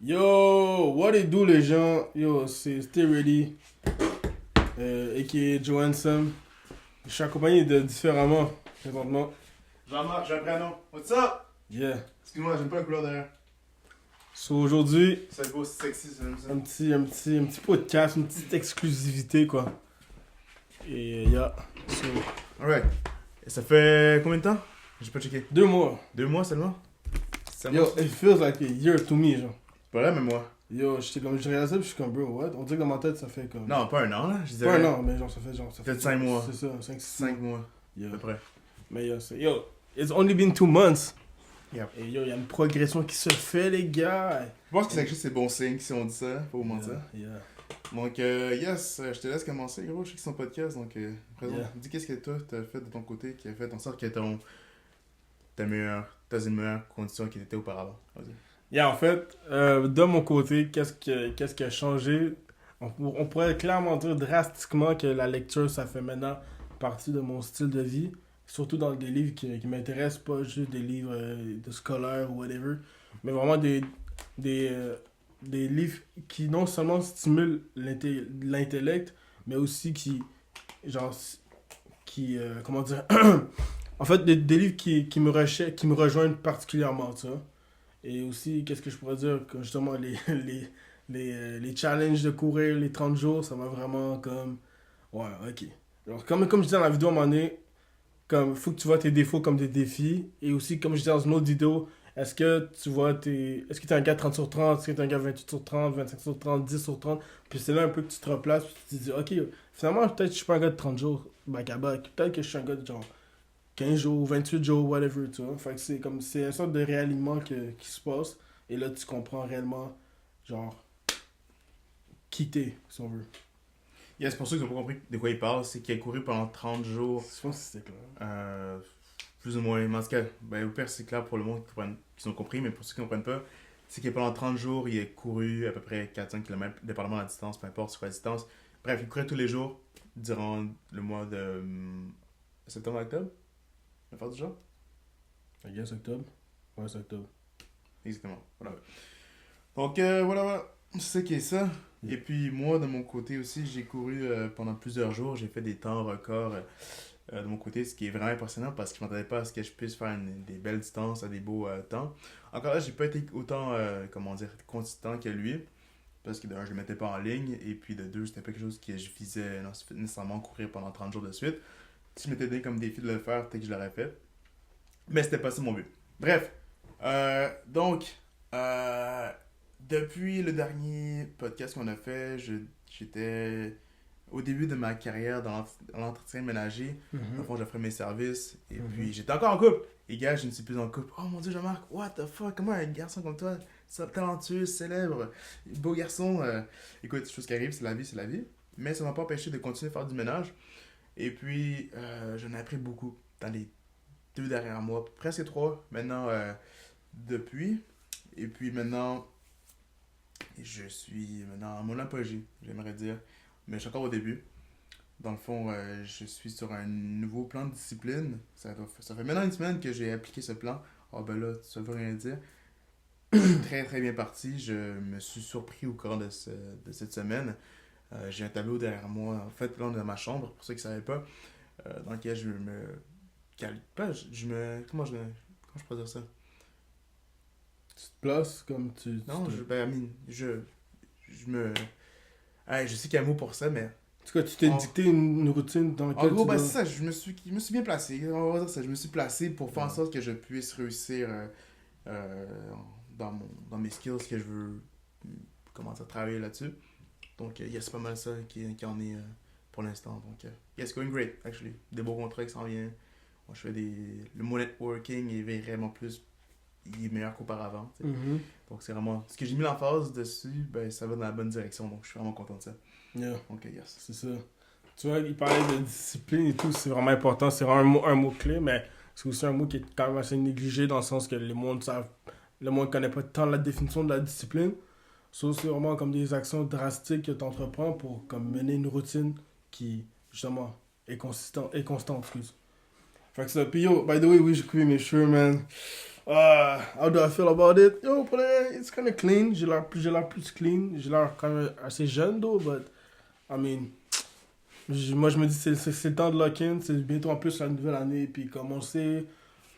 Yo, what it do les gens? Yo, c'est Stay Ready, a.k.a. Joe Sam. Je suis accompagné de différemment, présentement. Jean-Marc, j'ai un prénom. What's up? Yeah. Excuse-moi, j'aime pas la couleur derrière. So aujourd'hui, C'est beau, c'est sexy, c'est même ça. un petit podcast, une petite exclusivité quoi. Et yeah. So, Alright. Et ça fait combien de temps? J'ai pas checké. 2 mois. 2 mois seulement? Ça Yo, it feels like a year to me, genre. C'est pas vrai, mais moi. Yo, je réalisais, puis je suis comme, bro, what? On dirait que dans ma tête, ça fait comme... Non, pas un an, là. Je disais. Pas un an, mais genre, ça fait genre... Peut-être 5 mois. C'est ça, 5, 6 5 mois, Yeah. à peu près. Mais yo, it's only been 2 months. Yep. Et yo, il y a une progression qui se fait, les gars. Je pense que c'est quelque chose, c'est bon signe si on dit ça, faut vous mentir. Yeah. Donc, yes, je te laisse commencer, gros. Je sais que c'est ton podcast, donc, présente. Yeah. Dis qu'est-ce que toi, t'as fait de ton côté qui a fait en sorte que t'as une meilleure condition qu'il était auparavant. Vas-y. Yeah, en fait, de mon côté, qu'est-ce qui a changé? On pourrait clairement dire drastiquement que la lecture, ça fait maintenant partie de mon style de vie. Surtout dans des livres qui m'intéressent, pas juste des livres de scolaires ou whatever, mais vraiment des livres qui non seulement stimulent l'intellect, mais aussi genre, comment dire, en fait, des livres qui me rejoignent particulièrement, tu vois. Et aussi, qu'est-ce que je pourrais dire, que justement, les challenges de courir les 30 jours, ça m'a vraiment comme, ouais, ok. Alors, comme je disais dans la vidéo à un moment donné, comme, faut que tu vois tes défauts comme des défis. Et aussi, comme je disais dans une autre vidéo, est-ce que tu vois est-ce que tu es un gars 30 sur 30, est-ce que tu es un gars 28 sur 30, 25 sur 30, 10 sur 30. Puis c'est là un peu que tu te replaces, puis tu te dis, ok, finalement, peut-être que je suis pas un gars de 30 jours, back à back. Peut-être que je suis un gars de genre 15 jours, 28 jours, whatever, tu vois. Fait que c'est une sorte de réalignement qui se passe. Et là, tu comprends réellement, genre, qui t'es, si on veut. Yes, pour ceux qui n'ont pas compris de quoi il parle, c'est qu'il a couru pendant 30 jours, Je pense que c'était clair. plus ou moins. Mais en tout cas, ben, au pire, c'est clair pour le monde qui ont compris, mais pour ceux qui ne comprennent pas, c'est que pendant 30 jours, il a couru à peu près 4-5 km, dépendamment de la distance, peu importe c'est quoi la distance. Bref, il courait tous les jours durant le mois de septembre-octobre. La fin du genre. I guess octobre. Ouais, c'est octobre. Exactement. Voilà. Donc, voilà. C'est ça qui est ça. Et puis, moi, de mon côté aussi, j'ai couru pendant plusieurs jours. J'ai fait des temps records de mon côté, ce qui est vraiment impressionnant parce que je ne m'attendais pas à ce que je puisse faire des belles distances à des beaux temps. Encore là, j'ai pas été autant, comment dire, consistant que lui. Parce que d'un, je ne le mettais pas en ligne. Et puis, de deux, c'était pas quelque chose que je visais nécessairement courir pendant 30 jours de suite. Si je m'étais donné comme défi de le faire, peut-être que je l'aurais fait. Mais c'était pas ça mon but. Bref. Donc, depuis le dernier podcast qu'on a fait, j'étais au début de ma carrière dans l'entretien ménager. Dans le fond, j'offrais mes services. Et puis, j'étais encore en couple. Et gars, je ne suis plus en couple. Oh mon dieu, Jean-Marc, what the fuck? Comment un garçon comme toi, talentueux, célèbre, beau garçon. Écoute, chose qui arrive, c'est la vie, c'est la vie. Mais ça ne m'a pas empêché de continuer à faire du ménage. Et puis, j'en ai appris beaucoup dans les 2 derniers mois, presque 3 maintenant depuis. Et puis maintenant, je suis maintenant à mon apogée, j'aimerais dire. Mais je suis encore au début. Dans le fond, je suis sur un nouveau plan de discipline. Ça fait maintenant une semaine que j'ai appliqué ce plan. Oh ben là, ça veut rien dire. Très très bien parti. Je me suis surpris au cours de cette semaine. J'ai un tableau derrière moi, en fait, là, dans ma chambre, pour ceux qui ne savaient pas, dans lequel je me pas, comment je peux dire ça? Tu te places comme tu... Non, tu te- ben, I mean, je me... Hey, je sais qu'il y a un mot pour ça, mais... En tout cas, tu t'es En, dicté une routine dans en laquelle gros, tu ben, dois... c'est ça, je me suis bien placé, on va dire ça, je me suis placé pour faire en sorte que je puisse réussir euh, dans mes skills que je veux commencer à travailler là-dessus. Donc, c'est pas mal ça qui en est pour l'instant. Donc, it's going great, actually. Des beaux contrats qui s'en viennent. Moi, le mot networking est vraiment il est meilleur qu'auparavant. Tu sais. Mhm. Donc, c'est vraiment. Ce que j'ai mis l'emphase dessus, ben, ça va dans la bonne direction. Donc, je suis vraiment content de ça. Yeah, Donc, yes. c'est ça. Tu vois, il parlait de discipline et tout, c'est vraiment important. C'est vraiment un mot clé, mais c'est aussi un mot qui est quand même assez négligé dans le sens que le monde connaît pas tant la définition de la discipline. Sauf c'est vraiment comme des actions drastiques que tu entreprends pour comme mener une routine qui, justement, est constante, excuse. Fait que ça. Puis yo, by the way, oui, j'ai coupé mes cheveux, man. How do I feel about it? Yo, pour le, it's kind of clean. J'ai l'air plus clean. J'ai l'air quand même assez jeune, though, but, I mean, moi, je me dis, c'est le temps de lock-in. C'est bientôt en plus la nouvelle année. Puis, comme on sait,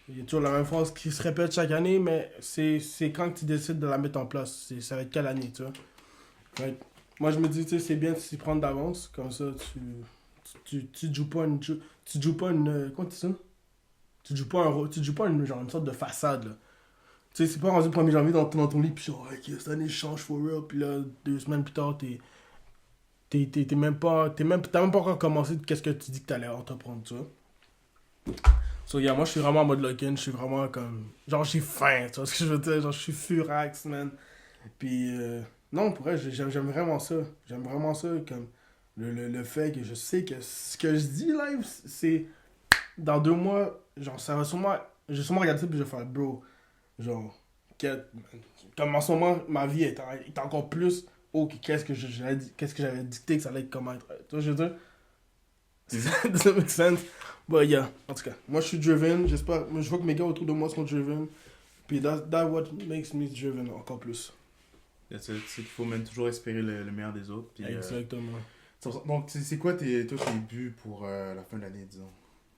il y a toujours la même phrase qui se répète chaque année, mais c'est quand tu décides de la mettre en place. Ça va être quelle année, tu vois? Right. Moi, je me dis, tu sais, c'est bien de s'y prendre d'avance. Comme ça, tu joues pas une... Tu joues pas une... Comment tu dis ça? Tu joues pas une, genre, une sorte de façade, là. Tu sais, c'est pas rendu le 1er janvier dans ton lit, puis genre, ok, cette année, je change for real, puis là, 2 semaines plus tard, t'as même pas encore commencé de qu'est-ce que tu dis que t'allais entreprendre, tu vois. So, yeah, moi, je suis vraiment en mode lock-in, je suis vraiment comme... Genre, j'ai faim, tu vois ce que je veux dire? Genre, je suis furax, man. Puis, non, pour vrai, j'aime vraiment ça. J'aime vraiment ça, comme le fait que je sais que ce que je dis live, c'est... Dans 2 mois, genre, ça va sûrement... Je vais sûrement regarder ça, puis je vais faire, bro, genre... Comme en ce moment, ma vie est encore plus... Oh, qu'est-ce que j'avais dicté que ça allait comment être. Tu vois, je veux dire? Does that make sense? But yeah, en tout cas, moi je suis driven, j'espère, je vois que mes gars autour de moi sont driven, puis that's what makes me driven encore plus. C'est qu'il faut même toujours espérer le meilleur des autres. Puis, Exactement. Donc, c'est quoi tes buts pour la fin de l'année, disons?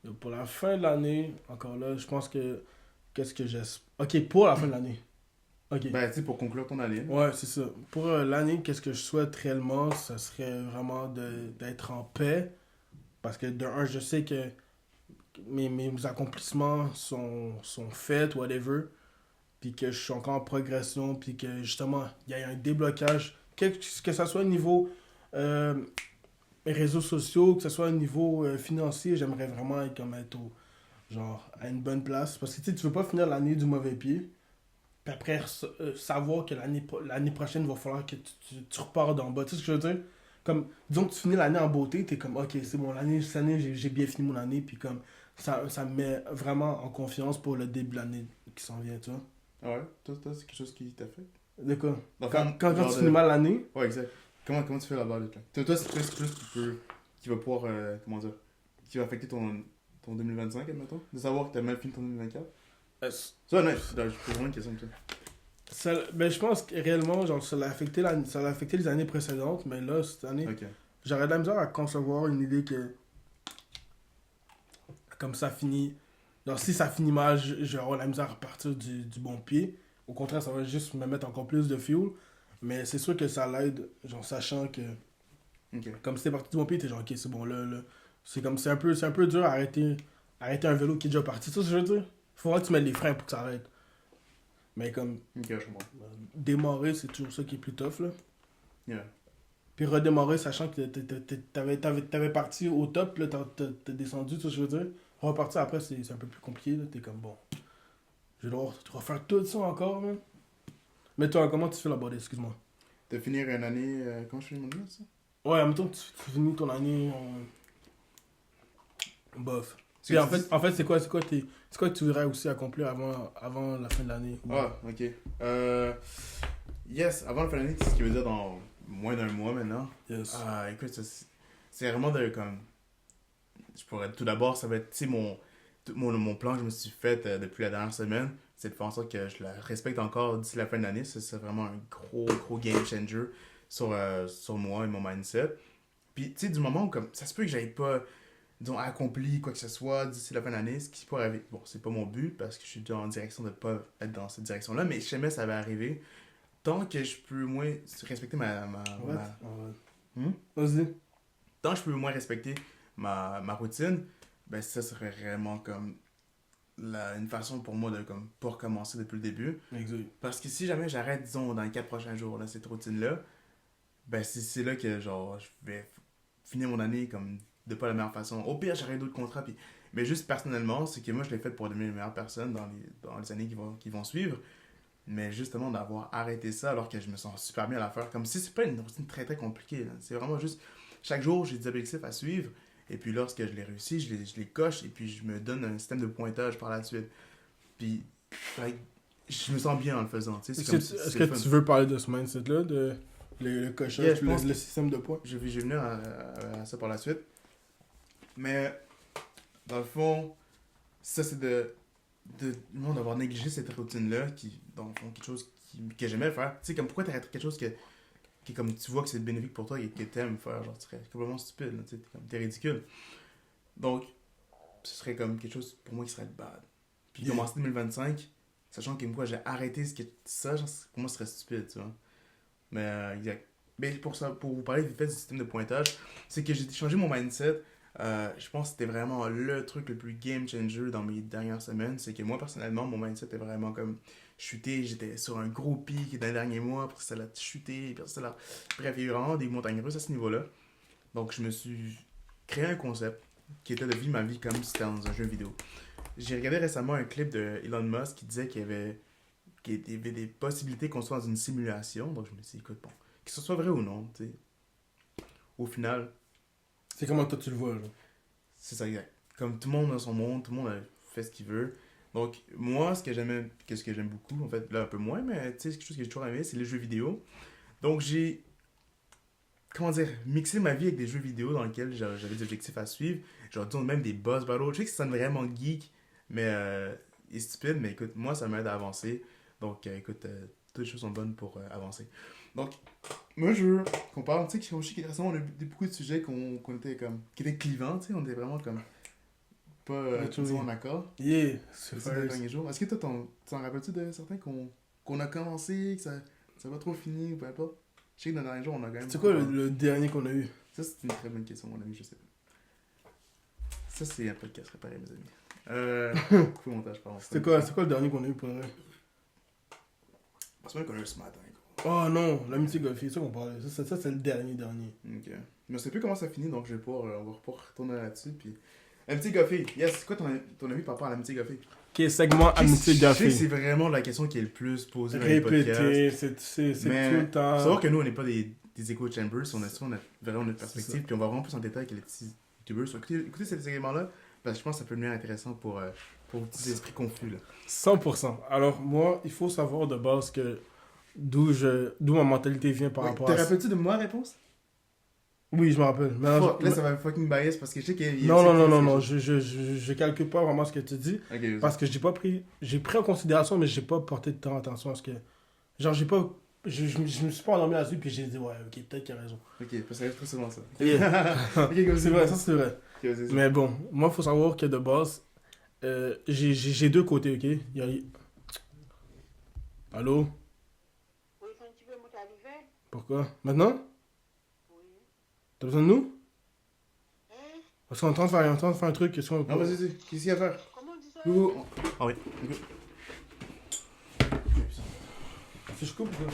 Donc, pour la fin de l'année, encore là, je pense que, qu'est-ce que j'espère... Ok, pour la fin de l'année. Ok. Ben, tu sais, pour conclure ton année. Ouais, c'est ça. Pour l'année, qu'est-ce que je souhaite réellement, ça serait vraiment d'être en paix, parce que de un, je sais que mes accomplissements sont faits, whatever, puis que je suis encore en progression, puis que justement, il y a un déblocage, que ça soit au niveau réseaux sociaux, que ce soit au niveau financier, j'aimerais vraiment être genre, à une bonne place. Parce que tu veux pas finir l'année du mauvais pied, puis après savoir que l'année prochaine, il va falloir que tu repars d'en bas. Tu sais ce que je veux dire? Comme, disons que tu finis l'année en beauté, t'es comme, ok, c'est bon, cette année, j'ai bien fini mon année, puis comme, ça me met vraiment en confiance pour le début de l'année qui s'en vient, tu vois. Ah ouais? Toi, c'est quelque chose qui t'a fait? De quoi? Enfin, Quand tu finis mal l'année? Ouais, exact. Comment tu fais là-bas, là? Toi, c'est quelque chose qui va pouvoir, comment dire, qui va affecter ton 2025, admettons? De savoir que t'as mal fini ton 2024? Ça, non, je pose vraiment une question comme ça. Ben, je pense que réellement, genre, ça l'a affecté les années précédentes, mais là, cette année, Ok. j'aurais de la misère à concevoir une idée que, comme ça finit, genre, si ça finit mal, j'aurai la misère à repartir du bon pied. Au contraire, ça va juste me mettre encore plus de fuel. Mais c'est sûr que ça l'aide, genre, sachant que, Ok. comme si t'es parti du bon pied, t'es genre, ok, c'est bon, là. C'est un peu dur à arrêter un vélo qui est déjà parti. Tu sais ce que je veux dire? Faudra que tu mettes les freins pour que ça arrête. Mais comme, Ok, je comprends. démarrer, c'est toujours ça qui est plus tough, là. Yeah. Puis redémarrer, sachant que t'avais parti au top, là, t'as descendu, tu sais ce que je veux dire. Repartir après, c'est un peu plus compliqué, là. T'es comme, bon, je vais devoir refaire tout ça encore, man. Mais toi, comment tu fais là-bas, excuse-moi? De finir une année, comment je finis mon année, ça? Ouais, mettons que tu finis ton année bof. C'est Puis en fait, c'est quoi que tu voudrais aussi accomplir avant la fin de l'année? Ah, ok. Yes, avant la fin de l'année, c'est ce qui veut dire dans moins d'un mois maintenant. Yes. Ah, écoute, c'est vraiment de comme. Je pourrais. Tout d'abord, ça va être, tu sais, mon plan que je me suis fait depuis la dernière semaine, c'est de faire en sorte que je la respecte encore d'ici la fin de l'année. C'est vraiment un gros game changer sur moi et mon mindset. Puis, tu sais, du moment où comme, ça se peut que j'aille pas, disons, accompli quoi que ce soit d'ici la fin de l'année, ce qui pourrait arriver. Bon, c'est pas mon but parce que je suis déjà en direction de pas être dans cette direction-là, mais jamais ça va arriver. Tant que je peux au moins respecter Vas-y. tant que je peux au moins respecter ma routine, ben ça serait vraiment comme une façon pour moi de comme pas recommencer depuis le début. Exact. Parce que si jamais j'arrête, disons, dans les 4 prochains jours, là, cette routine-là, ben c'est là que genre je vais finir mon année comme de pas la meilleure façon. Au pire, j'aurai d'autres contrats. Mais juste personnellement, c'est que moi je l'ai fait pour devenir une meilleure personne dans les années qui vont suivre. Mais justement, d'avoir arrêté ça alors que je me sens super bien à la faire. Comme si c'est pas une routine très très compliquée. Là. C'est vraiment juste, chaque jour, j'ai des objectifs à suivre. Et puis lorsque je les réussis, je les coche. Et puis je me donne un système de pointage par la suite. Puis, je me sens bien en le faisant. Tu sais, Est-ce que tu veux parler de ce mindset-là, de le cochage, Yeah, le système de points? Je vais venir à ça par la suite. Mais, dans le fond, ça c'est de de moi d'avoir négligé cette routine-là, qui, dans le fond, quelque chose que j'aimais faire. Tu sais, comme pourquoi t'arrêtes quelque chose qui est comme tu vois que c'est bénéfique pour toi et que t'aimes faire, genre, tu serais complètement stupide, là, tu sais, t'es ridicule. Donc, ce serait comme quelque chose pour moi qui serait bad. Puis Yeah. commencer 2025, sachant que moi j'ai arrêté ça, genre, pour moi ce serait stupide, tu vois. Mais exact. Mais pour ça, pour vous parler vite fait du système de pointage, c'est que j'ai changé mon mindset. Je pense que c'était vraiment le truc le plus game changer dans mes dernières semaines. C'est que moi personnellement, mon mindset est vraiment comme chuté. J'étais sur un gros pic dans les derniers mois, après ça l'a chuté, puis ça l'a. Bref, il y a eu vraiment des montagnes russes à ce niveau-là. Donc je me suis créé un concept qui était de vivre ma vie comme si c'était dans un jeu vidéo. J'ai regardé récemment un clip de Elon Musk qui disait qu'il y avait des possibilités qu'on soit dans une simulation. Donc je me suis dit, écoute, bon, que ce soit vrai ou non, tu sais, au final, C'est comment toi tu le vois, là. c'est ça exact. Comme tout le monde dans son monde, tout le monde fait ce qu'il veut. Donc moi, ce que j'aime beaucoup, en fait, là un peu moins, mais tu sais, quelque chose que j'ai toujours aimé, c'est les jeux vidéo. Donc j'ai, comment dire, mixé ma vie avec des jeux vidéo dans lesquels j'avais des objectifs à suivre. Genre, disons même des boss battles. Je sais que ça sonne vraiment geek, mais et stupide, mais écoute, moi ça m'aide à avancer. Donc écoute, toutes les choses sont bonnes pour avancer. Donc, moi je veux qu'on parle, tu sais, je sais que récemment on a eu beaucoup de sujets qu'on était comme, qui étaient clivants, tu sais, on était vraiment comme pas Literally. en accord Yeah, c'est ces deux first. derniers jours. Est-ce que toi, t'en rappelles-tu de certains qu'on a commencé, que ça va trop fini ou peu importe? Je sais que dans les derniers jours on a quand même C'est beaucoup quoi parlé. le dernier qu'on a eu? Ça, c'est une très bonne question, mon ami, je sais pas. Ça, c'est un podcast préparé, mes amis. Coup montage, pardon. C'est quoi le dernier qu'on a eu pour vrai? C'est pas qu'on a eu ce matin, quoi. Oh non, l'amitié golfée, c'est ça qu'on parlait. Ça c'est le dernier. Ok. Mais je sais plus comment ça finit, donc je vais pouvoir, on va pouvoir retourner là-dessus. Puis... Amitié goffée. Yes, c'est quoi ton avis par rapport à l'amitié goffée? Ok, segment amitié Je sais que golfée. c'est vraiment la question qui est le plus posée dans les podcasts. Répété, c'est Mais tout le temps. faut savoir que nous, on n'est pas des echo chambers, on a souvent vraiment notre C'est perspective, puis on va vraiment plus en détail que les petits youtubers. So, écoutez ces segments-là, parce que je pense que ça peut devenir intéressant pour vos petits esprits confus. Là. 100%. Alors moi, il faut savoir de base que d'où ma mentalité vient par rapport Te à ça. rappelles-tu de ma réponse? Oui, je me rappelle. Mais là, Fuck, là, ça va fucking bias parce que je sais qu'il y a... non, je calcule pas vraiment ce que tu dis. Ok, vas-y. Parce que j'ai pris en considération, mais j'ai pas porté de temps attention à ce que. Genre, j'ai pas. Je me suis pas endormi là-dessus, puis j'ai dit, ouais, ok, peut-être qu'il a raison. Ok, parce que ça arrive très souvent ça. Yeah. Ok, vas-y. C'est vrai, ça c'est vrai. Ok, vas-y. Mais bon, moi, il faut savoir que de base, j'ai deux côtés, ok? Il y a... Allô? Oui, quand tu veux monter à l'hiver? Pourquoi? Maintenant? Oui. T'as besoin de nous? Hein? Parce qu'on est en train de faire un truc. Qu'est-ce qu'on... Non, vas-y, qu'est-ce qu'il y a à faire? Comment on dit ça? Go. Ah oui. Go. Si je coupe, quoi?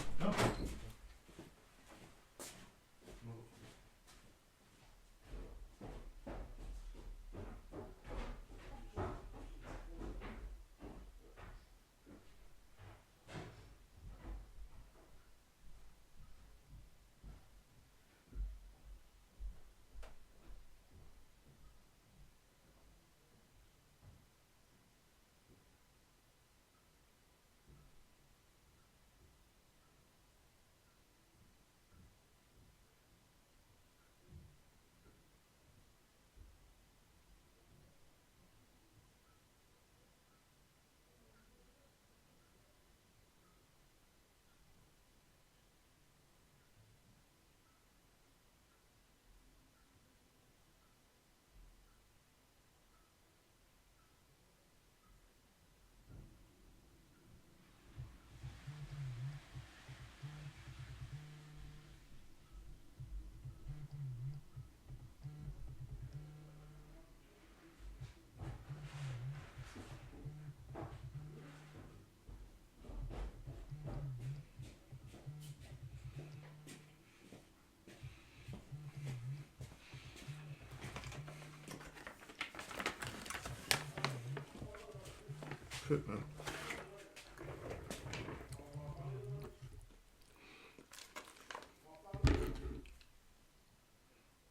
Shit, man.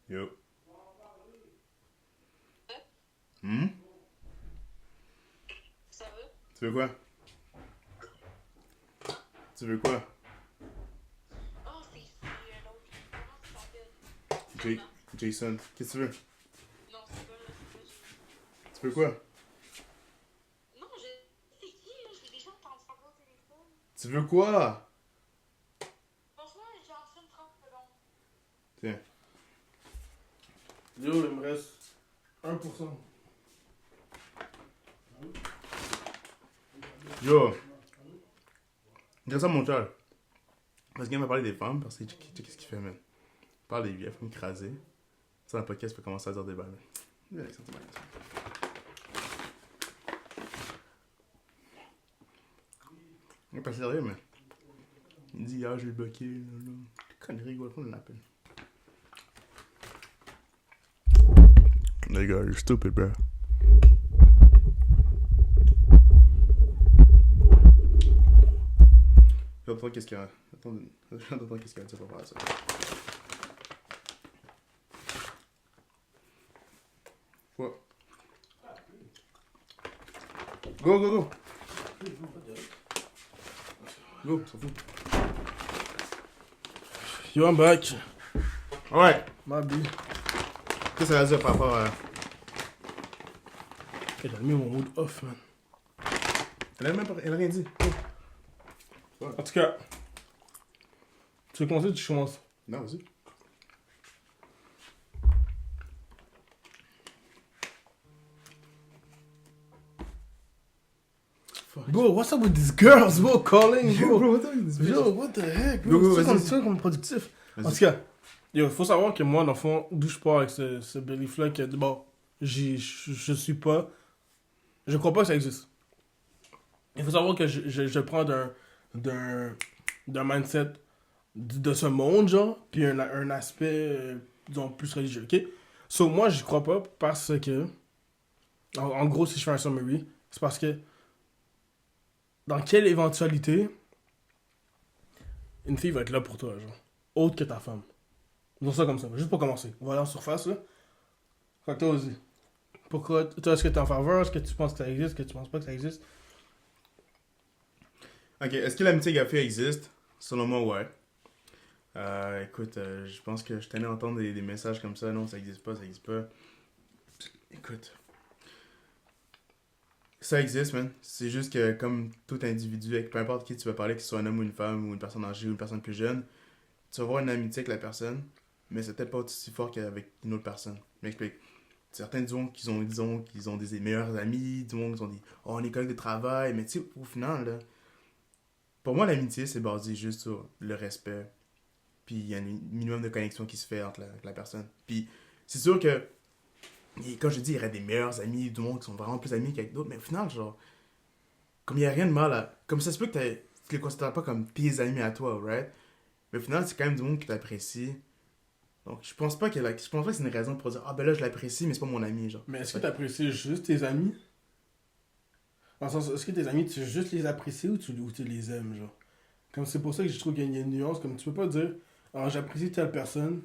Yo. Hmm? Ça veut? Tu veux quoi? Tu veux quoi? Oh, c'est un autre. Comment ça s'appelle? Jay- Jason, qu'est-ce que tu veux? Non, c'est pas là, c'est pas. Tu veux quoi? Non, j'ai Tu veux quoi? Franchement, j'enchaîne 30 secondes. Tiens. Yo, il me reste 1%. Yo. Dis ça, mon cher. Parce qu'il va parler des femmes, parce que qu'est-ce qu'il fait, man? Il parle des vieilles femmes écrasées. Ça, dans le podcast, peut commencer à dire des balles. Viens, Alexandre, c'est mal. Il est pas sérieux, mais. Il dit, ah, je vais le bloquer. Connerie, quoi, qu'on l'appelle. Les gars, you're stupid, bro. J'entends qu'est-ce qu'il y a. J'entends qu'est-ce qu'il y a à dire par rapport à ça. Quoi? Go, go, go! Go, s'en fout. Yo, I'm back. Ouais! Ma bille. Qu'est-ce que ça va dire par rapport à. J'ai mis mon mood off, man. Elle a rien dit. En tout cas, tu veux commencer ou tu commences? Non, vas-y. Fuck. Bro, what's up with these girls, bro, calling, Yo, bro? bro, what the fuck? Yo, what the heck, Go, bro? go, C'est vas-y. comme productif. En Vas-y. tout cas, yo, faut savoir que moi, dans le fond, d'où je pars avec ce belief-là, que bon, je suis pas. Je crois pas que ça existe. Il faut savoir que je prends d'un mindset de ce monde, genre, puis un aspect, disons, plus religieux, ok? So, moi, j'y crois pas parce que. En gros, si je fais un summary, c'est parce que. Dans quelle éventualité une fille va être là pour toi, genre, autre que ta femme? Disons ça comme ça, juste pour commencer. On va aller en surface, là. Fait que toi aussi. Pourquoi? Toi, est-ce que t'es en faveur? Est-ce que tu penses que ça existe? Est-ce que tu penses pas que ça existe? Ok, est-ce que l'amitié gars-fille existe? Selon moi, ouais. Écoute, je pense que je tenais à entendre des messages comme ça. Non, ça existe pas, ça existe pas. Écoute. Ça existe, man. C'est juste que, comme tout individu, avec peu importe qui tu vas parler, que ce soit un homme ou une femme, ou une personne âgée ou une personne plus jeune, tu vas avoir une amitié avec la personne, mais c'est peut-être pas aussi fort qu'avec une autre personne. Je m'explique. Certains disons qu'ils ont des meilleurs amis, du monde qui ont des. Oh, on est collègues de travail, mais tu sais, au final, là. Pour moi, l'amitié, c'est basé juste sur le respect. Puis il y a un minimum de connexion qui se fait entre la personne. Puis c'est sûr que, comme je dis, il y aurait des meilleurs amis du monde qui sont vraiment plus amis qu'avec d'autres, mais au final, genre, comme il n'y a rien de mal à. Comme ça se peut que tu les considères pas comme tes amis à toi, right? Mais au final, c'est quand même du monde qui t'apprécie. Donc je pense pas que c'est une raison pour dire, ah ben là, je l'apprécie, mais c'est pas mon ami, genre. Mais est-ce que tu apprécies juste tes amis? Dans le sens, est-ce que tes amis, tu veux juste les apprécier ou tu les aimes, genre? Comme c'est pour ça que je trouve qu'il y a une nuance, comme tu peux pas dire, ah, j'apprécie telle personne,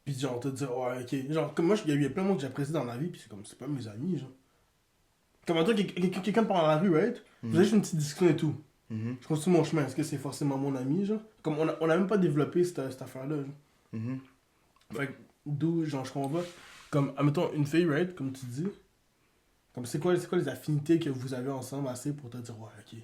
puis genre, te dire, ouais, ok. Genre, comme moi, il y a plein de monde que j'apprécie dans la vie, puis c'est comme, c'est pas mes amis, genre. Comme un truc, quelqu'un part dans la rue, right? Vous avez juste une petite discussion et tout. Mhm. Je continue mon chemin, est-ce que c'est forcément mon ami, genre? Comme on a même pas développé cette affaire-là, genre. Mhm. Fait que, d'où, genre, je comprends pas. Comme, admettons, une fille, right, comme tu dis. Comme, c'est quoi les affinités que vous avez ensemble assez pour te dire, ouais, ok.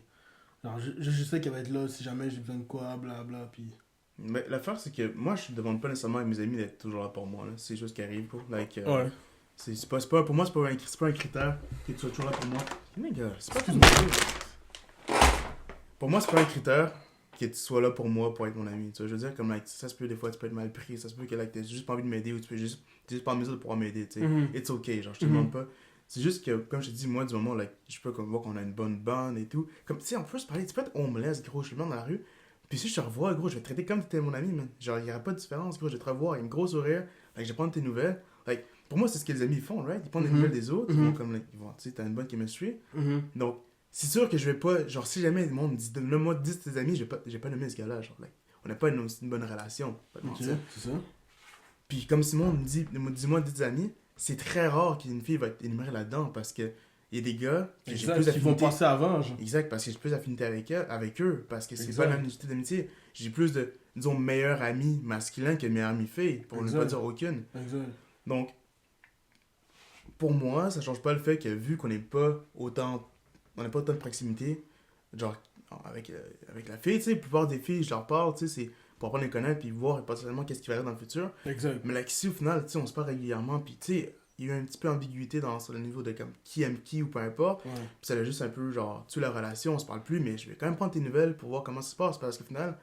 Genre, je sais qu'elle va être là si jamais j'ai besoin de quoi, blabla, pis. Mais l'affaire, c'est que moi, je ne demande pas nécessairement à mes amis d'être toujours là pour moi, là. C'est juste qui arrive, quoi. Like, Ouais. c'est pas, pour moi, c'est pas un critère que tu sois toujours là pour moi. Mais gars, c'est pas pour moi, c'est pas un critère que tu sois là pour moi pour être mon ami. Tu vois, je veux dire, comme like, ça se peut des fois, tu peux être mal pris, ça se peut que like, t'as juste pas envie de m'aider ou tu peux juste, t'es juste pas en mesure de pouvoir m'aider, tu sais. Mhm. It's okay, genre, je te Mhm. demande pas. C'est juste que, comme je te dis, moi, du moment, like, je peux comme voir qu'on a une bonne bande et tout. Comme, tu sais, on peut se parler, tu peux être homeless, gros, je suis dans la rue. Puis si je te revois, gros, je vais te traiter comme si t'étais mon ami, man. Genre, il y aura pas de différence, gros, je vais te revoir, avec une grosse sourire, like, je vais prendre tes nouvelles. Like, pour moi, c'est ce que les amis font, right? Ils prennent les Mhm. nouvelles des autres, ils Mhm. vont comme, like, ils vont, tu sais, t'as une bonne chemistry. Mhm. Donc, c'est sûr que je vais pas, genre, si jamais le monde me dit, donne-moi 10 de tes amis, j'ai pas nommé ce gars-là, genre, like, on n'a pas une bonne relation. Pas de Ok, mentir. c'est ça. Puis comme Simon me dit, dis-moi 10 amis, c'est très rare qu'une fille va être énumérée là-dedans parce que il y a des gars que j'ai plus Exact, ils vont d'affinité. passer avant, genre. Exact, parce que j'ai plus d'affinité avec eux, parce que c'est Exact. pas la même unité d'amitié. J'ai plus de, disons, meilleurs amis masculins que meilleurs amis filles, pour ne Exact. pas dire aucune. Exact. Donc, pour moi, ça change pas le fait que vu qu'on n'est pas autant de proximité, genre, avec la fille, tu sais, la plupart des filles, je leur parle, tu sais, c'est pour apprendre à les connaître puis voir potentiellement qu'est-ce qui va arriver dans le futur. Exact. Mais là, ici, au final, tu sais, on se parle régulièrement, puis tu sais, il y a eu un petit peu d'ambiguïté sur le niveau de comme qui aime qui ou peu importe. Ouais. Puis ça a juste un peu, genre, tu la relation, on se parle plus, mais je vais quand même prendre tes nouvelles pour voir comment ça se passe, parce qu'au final,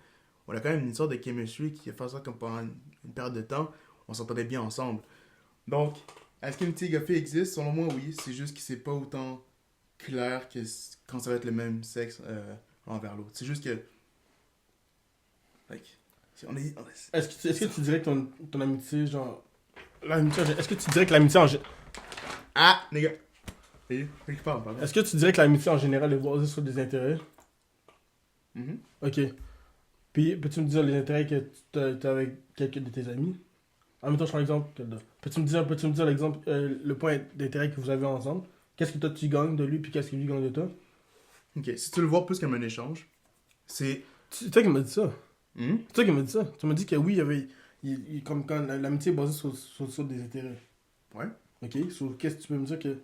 on a quand même une sorte de chemistry qui a fait ça comme pendant une période de temps, on s'entendait bien ensemble. Donc, est-ce qu'une petite fille existe? Selon moi, oui. C'est juste que c'est pas autant clair que quand ça va être le même sexe envers l'autre. C'est juste que... Like, Est-ce que tu dirais que ton amitié, genre... Est-ce que tu dirais que l'amitié en... Ah, les gars! Je parle, pardon. Est-ce que tu dirais que l'amitié en général est basée sur des intérêts? Mhm. Ok. Puis, peux-tu me dire les intérêts que tu as avec quelqu'un de tes amis? En même temps, je prends l'exemple. Peux-tu me dire l'exemple, le point d'intérêt que vous avez ensemble? Qu'est-ce que toi tu gagnes de lui, puis qu'est-ce que lui gagne de toi? Ok, si tu le vois plus comme un échange, c'est... C'est toi qui m'as dit ça. Mhm. C'est toi qui m'as dit ça. Tu m'as dit que oui, il y avait. Comme quand l'amitié est basée sur des intérêts. Ouais. Ok. Qu'est-ce que tu peux me dire que. Ouais,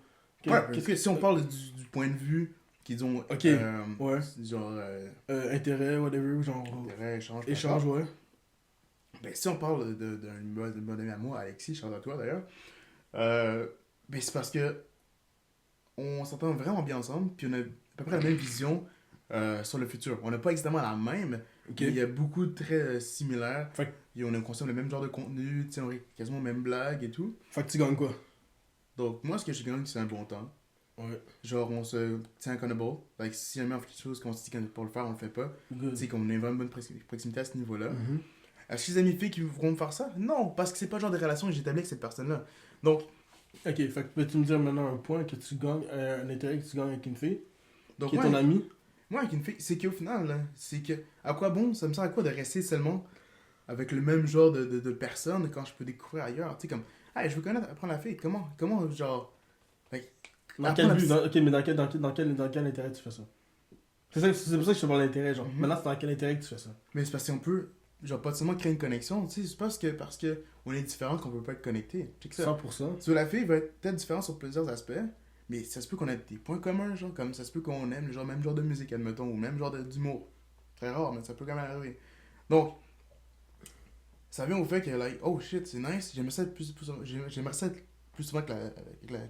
parce que si on parle du point de vue qu'ils ont... Ok, ouais. Genre... Intérêt, whatever, genre. intérêt, échange... Échange, ouais. Ben, si on parle d'un bon ami à moi, Alexis, Charles à toi d'ailleurs, ben, c'est parce que on s'entend vraiment bien ensemble, puis on a à peu près la même vision sur le futur. On n'a pas exactement la même, Ok. mais il y a beaucoup de traits similaires. Fait, Et on consomme le même genre de contenu, tu sais, on rit quasiment les mêmes blagues et tout. fait que tu gagnes quoi? Donc, moi, ce que je gagne, c'est un bon temps. Ouais. Genre, on se tient accountable. Like, si jamais on fait quelque chose qu'on se dit pour le faire, on le fait pas. Good. Tu sais, qu'on a une vraiment bonne proximité à ce niveau-là. Mhm. Est-ce que j'ai des amis filles qui vont me faire ça? Non, parce que c'est pas le genre de relation que j'établis avec cette personne-là. Donc, Ok, fait que peux-tu me dire maintenant un point que tu gagnes, un intérêt que tu gagnes avec une fille, qui est moi, ton ami? moi, avec une fille, c'est qu'au final, là, c'est que, à quoi bon, ça me sert à quoi de rester seulement avec le même genre de personne quand je peux découvrir ailleurs? Tu sais, comme, hey, je veux connaître, apprendre la fille. Comment, genre, like, Dans quel apprendre à- but? Ok, mais dans quel intérêt tu fais ça? C'est pour ça que je te parle d'intérêt, genre. Mhm. Maintenant, c'est dans quel intérêt que tu fais ça? Mais c'est parce qu'on peut, genre, pas seulement créer une connexion, tu sais, c'est parce que on est différents qu'on peut pas être connectés. Check ça. 100%. Sur la fille va être peut-être différente sur plusieurs aspects, mais ça se peut qu'on ait des points communs, genre, comme ça se peut qu'on aime le même genre de musique, admettons, ou même genre d'humour. Très rare, mais ça peut quand même arriver. Donc, ça vient au fait que, like, oh shit, c'est nice, j'aimerais ça être j'aimerais ça être plus souvent que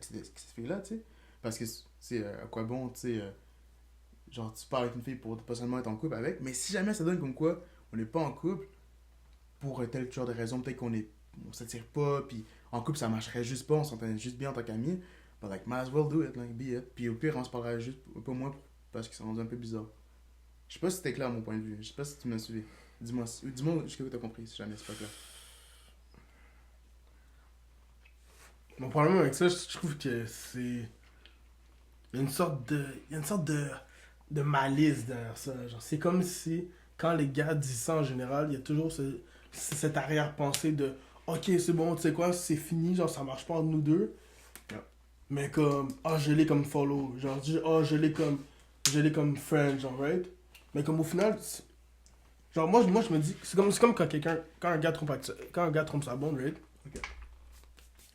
cette fille-là, tu sais. Parce que c'est à quoi bon, tu sais, genre, tu parles avec une fille pour pas seulement être en couple avec, mais si jamais ça donne comme quoi on n'est pas en couple, pour tel genre de raison, peut-être on s'attire pas, puis en couple ça marcherait juste pas, on s'entendait juste bien en tant qu'amis, but like, might as well do it, like, be it. Puis au pire, on se parlerait juste un peu moins parce que ça rendu un peu bizarre. Je sais pas si c'était clair mon point de vue, je sais pas si tu m'as suivi. Dis-moi jusqu'à où t'as compris, si jamais c'est pas clair. Mon problème avec ça, je trouve que c'est. Il y a une sorte de malice derrière ça. Genre, c'est comme si, quand les gars disent ça en général, il y a toujours cette arrière-pensée de ok, c'est bon, tu sais quoi, c'est fini, genre, ça marche pas entre nous deux. Yeah. Mais comme, ah, je l'ai comme follow. Genre, je l'ai comme friend, genre, right? Mais comme au final, genre, moi, je me dis, c'est comme quand un gars trompe sa blonde, right? Ok.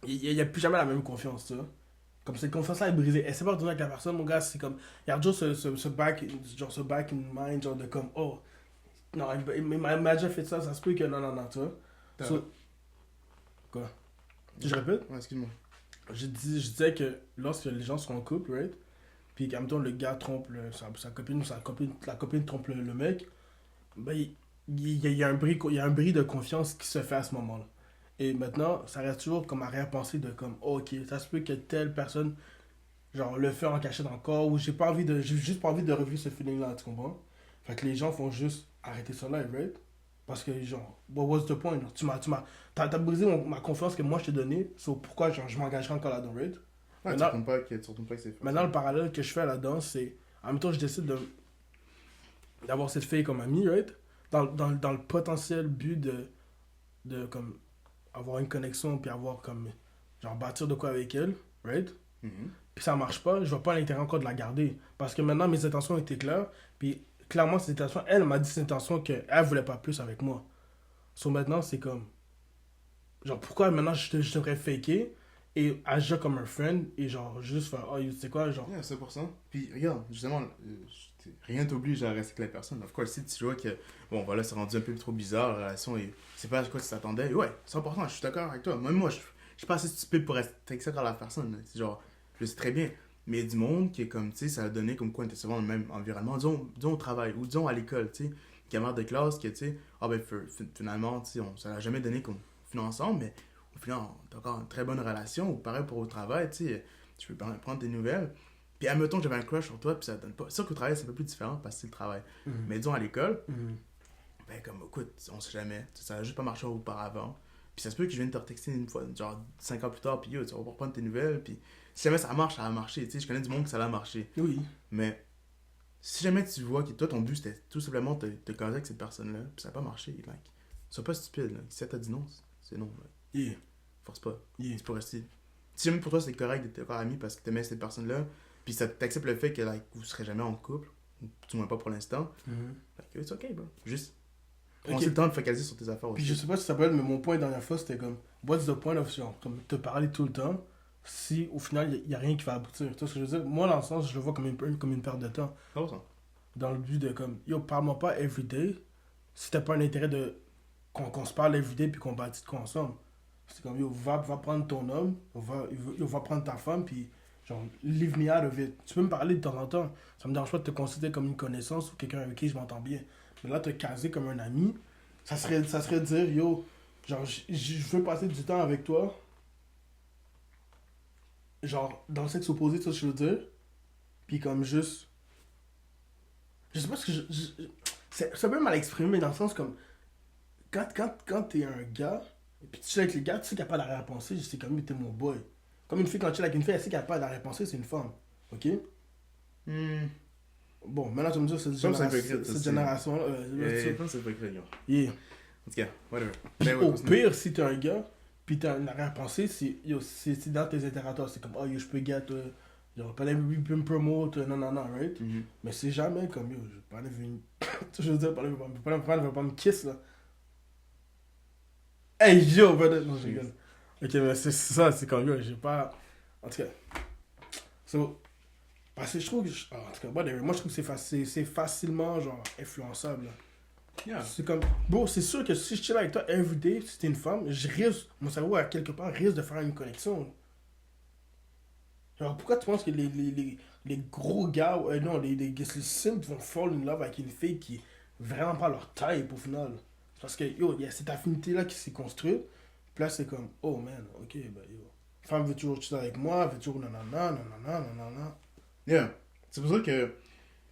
Il y a plus jamais la même confiance, tu vois. Comme cette confiance-là est brisée. Elle sait pas retourner avec la personne, mon gars, c'est comme. Il y a toujours ce back in mind, genre de comme, oh, non, il m'a déjà fait ça, ça se peut que non, tu vois. Quoi? Je répète? Ouais, excuse-moi. Je disais que lorsque les gens sont en couple, right? Puis qu'en même temps, le gars trompe sa copine, la copine trompe le mec, ben, il y a un bris de confiance qui se fait à ce moment-là. Et maintenant, ça reste toujours comme arrière-pensée de comme, oh, ok, ça se peut que telle personne, genre, le fait en cachette encore, ou j'ai juste pas envie de revivre ce feeling-là, tu comprends? Fait que les gens font juste arrêter ça là, right? Parce que, genre, what was the point? Genre, t'as brisé ma confiance que moi je t'ai donnée, sur pourquoi genre, je m'engagerai encore là-dedans, right? Ouais, tu retournes pas que c'est fait. Maintenant, le parallèle que je fais là-dedans, c'est, en même temps, je décide d'avoir cette fille comme amie, right? Dans le potentiel but de comme, avoir une connexion, puis avoir comme, genre, bâtir de quoi avec elle, right? Mhm. Puis ça marche pas, je vois pas l'intérêt encore de la garder. Parce que maintenant, mes intentions étaient claires, puis clairement, ses intentions, elle m'a dit ses intentions qu'elle voulait pas plus avec moi. So maintenant, c'est comme, genre, pourquoi maintenant je devrais faker et agir comme un friend et genre, juste faire, oh, tu sais quoi, genre. Yeah, 100%. Puis regarde, justement, rien t'oblige à rester avec la personne. Of course, si tu vois que, bon, voilà, c'est rendu un peu trop bizarre, la relation, et c'est pas à quoi tu t'attendais, ouais, 100%, je suis d'accord avec toi. Même moi, je suis pas assez stupide pour rester avec ça dans la personne. Là. C'est genre, je sais très bien. Mais il y a du monde qui est comme, tu sais, ça a donné comme quoi on était souvent dans le même environnement. Disons au travail, ou disons à l'école, tu sais, camarade de classe, que, tu sais, ah ben, finalement, tu sais, ça n'a jamais donné qu'on finit ensemble, mais au final, on a encore une très bonne relation, ou pareil pour au travail, tu sais, tu peux prendre des nouvelles. Puis admettons que j'avais un crush sur toi, puis ça donne pas. C'est sûr qu'au travail, c'est un peu plus différent parce que c'est le travail. Mais disons à l'école, ben comme, écoute, on sait jamais. Ça a juste pas marché auparavant. Puis ça se peut que je vienne te retexter une fois, genre 5 ans plus tard, puis yo, tu vas reprendre tes nouvelles. Puis si jamais ça marche, ça a marché. Tu sais, je connais du monde que ça a marché. Oui. Mais si jamais tu vois que toi, ton but, c'était tout simplement de te causer avec cette personne-là, puis ça n'a pas marché, like, sois pas stupide. Là. Si elle t'a dit non, c'est non. Là. Yeah. Force pas. Yeah. C'est pour rester. Si jamais pour toi, c'est correct d'être encore ami parce que t'aimais cette personne-là, puis ça t'accepte le fait que like, vous serez jamais en couple, ou du moins pas pour l'instant, fait que c'est ok, bro. Juste prends le temps de focaliser sur tes affaires aussi. Puis je sais pas si ça s'appelle, mais mon point la dernière fois, c'était comme, what's the point of, genre, comme, te parler tout le temps, si au final, il y a rien qui va aboutir. Tu vois ce que je veux dire? Moi, dans le sens, je le vois comme une perte de temps. Ah, ça. Dans le but de, comme, yo, parle-moi pas everyday, si t'as pas un intérêt de qu'on se parle everyday puis qu'on bâtit de quoi ensemble. C'est comme, yo, va prendre ton homme, va prendre ta femme, puis genre, leave me out of it. Tu peux me parler de temps en temps. Ça me dérange pas de te considérer comme une connaissance ou quelqu'un avec qui je m'entends bien. Mais là, te caser comme un ami, ça serait dire, yo, genre, je veux passer du temps avec toi. Genre, dans le sexe opposé, ça, je veux dire. Puis comme juste. Je sais pas ce que c'est un peu mal exprimé, mais dans le sens comme. Quand t'es un gars, et puis tu chill avec les gars, tu sais qu'il n'y a pas d'arrière-pensée, c'est comme, t'es mon boy. Comme une fille, quand tu chill avec une fille, elle sait qu'il n'y a pas d'arrière-pensée, c'est une femme. Ok? Bon, maintenant tu me dis, cette génération-là. Je pense que c'est pas écrit, Yeah. En tout cas, whatever. Puis au pire, si t'es un gars, puis t'as une arrière-pensée, c'est dans tes intérêts à toi. C'est comme, oh, yo, je peux get, genre, pas lui me promote, non, right? Mais c'est jamais comme, yo, je parle de une. Je veux dire, parler va pas me kiss, là. Hey, yo, brother! Non, je rigole. Ok, mais c'est ça, c'est comme, yo, j'ai pas. En tout cas. So, parce que je trouve que. En tout cas, whatever. Moi, je trouve que c'est facilement, genre, influençable, là. Yeah. C'est comme, bro, c'est sûr que si je chill avec toi everyday, si t'es une femme, je risque, mon cerveau à quelque part risque de faire une connexion. Alors pourquoi tu penses que les gros gars, non, les simps vont fall in love avec une fille qui est vraiment pas leur taille au final? Parce que, yo, il y a cette affinité-là qui s'est construite, puis là c'est comme, oh man, ok, ben yo, femme veut toujours chiller avec moi, veut toujours nanana. Yeah. C'est pour ça que,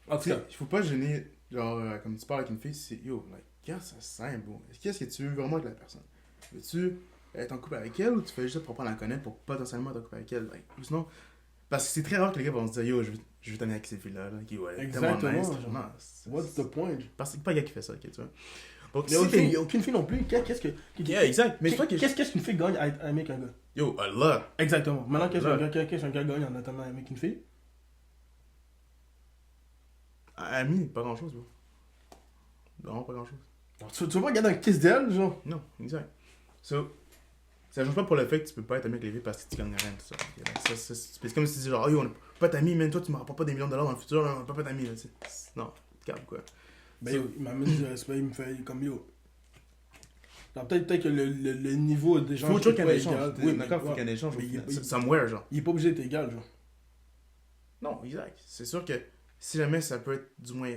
En tout cas, il faut pas gêner. Genre, comme tu parles avec une fille, c'est yo, like, regarde, c'est simple, bro. Qu'est-ce que tu veux vraiment avec la personne? Veux-tu être en couple avec elle ou tu fais juste pour apprendre à la connaître pour potentiellement être en couple avec elle? Like, ou sinon, parce que c'est très rare que les gars vont se dire yo, je veux t'amener avec ces filles-là. Là, qui, ouais, exactement. Nice, Genre, non, what's the point? Parce que c'est pas un gars qui fait ça, ok, tu vois. Donc, Mais aucune fille non plus. Qu'est-ce que. Yeah, exact. Mais Qu'est-ce qu'une fille gagne à aimer qu'un gars? Yo, Allah! Exactement. Maintenant, qu'est-ce qu'un gars gagne en attendant à aimer qu'une fille? Ami, pas grand-chose, bro. Vraiment pas grand-chose. Alors, tu veux pas regarder un kiss d'elle, genre? Non, exact. So, ça change pas pour le fait que tu peux pas être ami avec les filles parce que tu gagnes rien, tout ça. C'est comme si tu dis genre, oh yo, on est pas être amis, mais toi tu me rapportes pas des millions de dollars dans le futur, on peut pas être amis, là, tu sais. Non, calme quoi. Ben yo, il m'amène du respect, il me fait comme yo. Alors peut-être que le niveau des gens. Faut toujours qu'il y ait un égal. échange. Oui, D'accord, faut ouais. qu'il y ait un échange. Mais Somewhere, genre. Il est pas obligé d'être égal, genre. Non, exact. C'est sûr que si jamais ça peut être du moins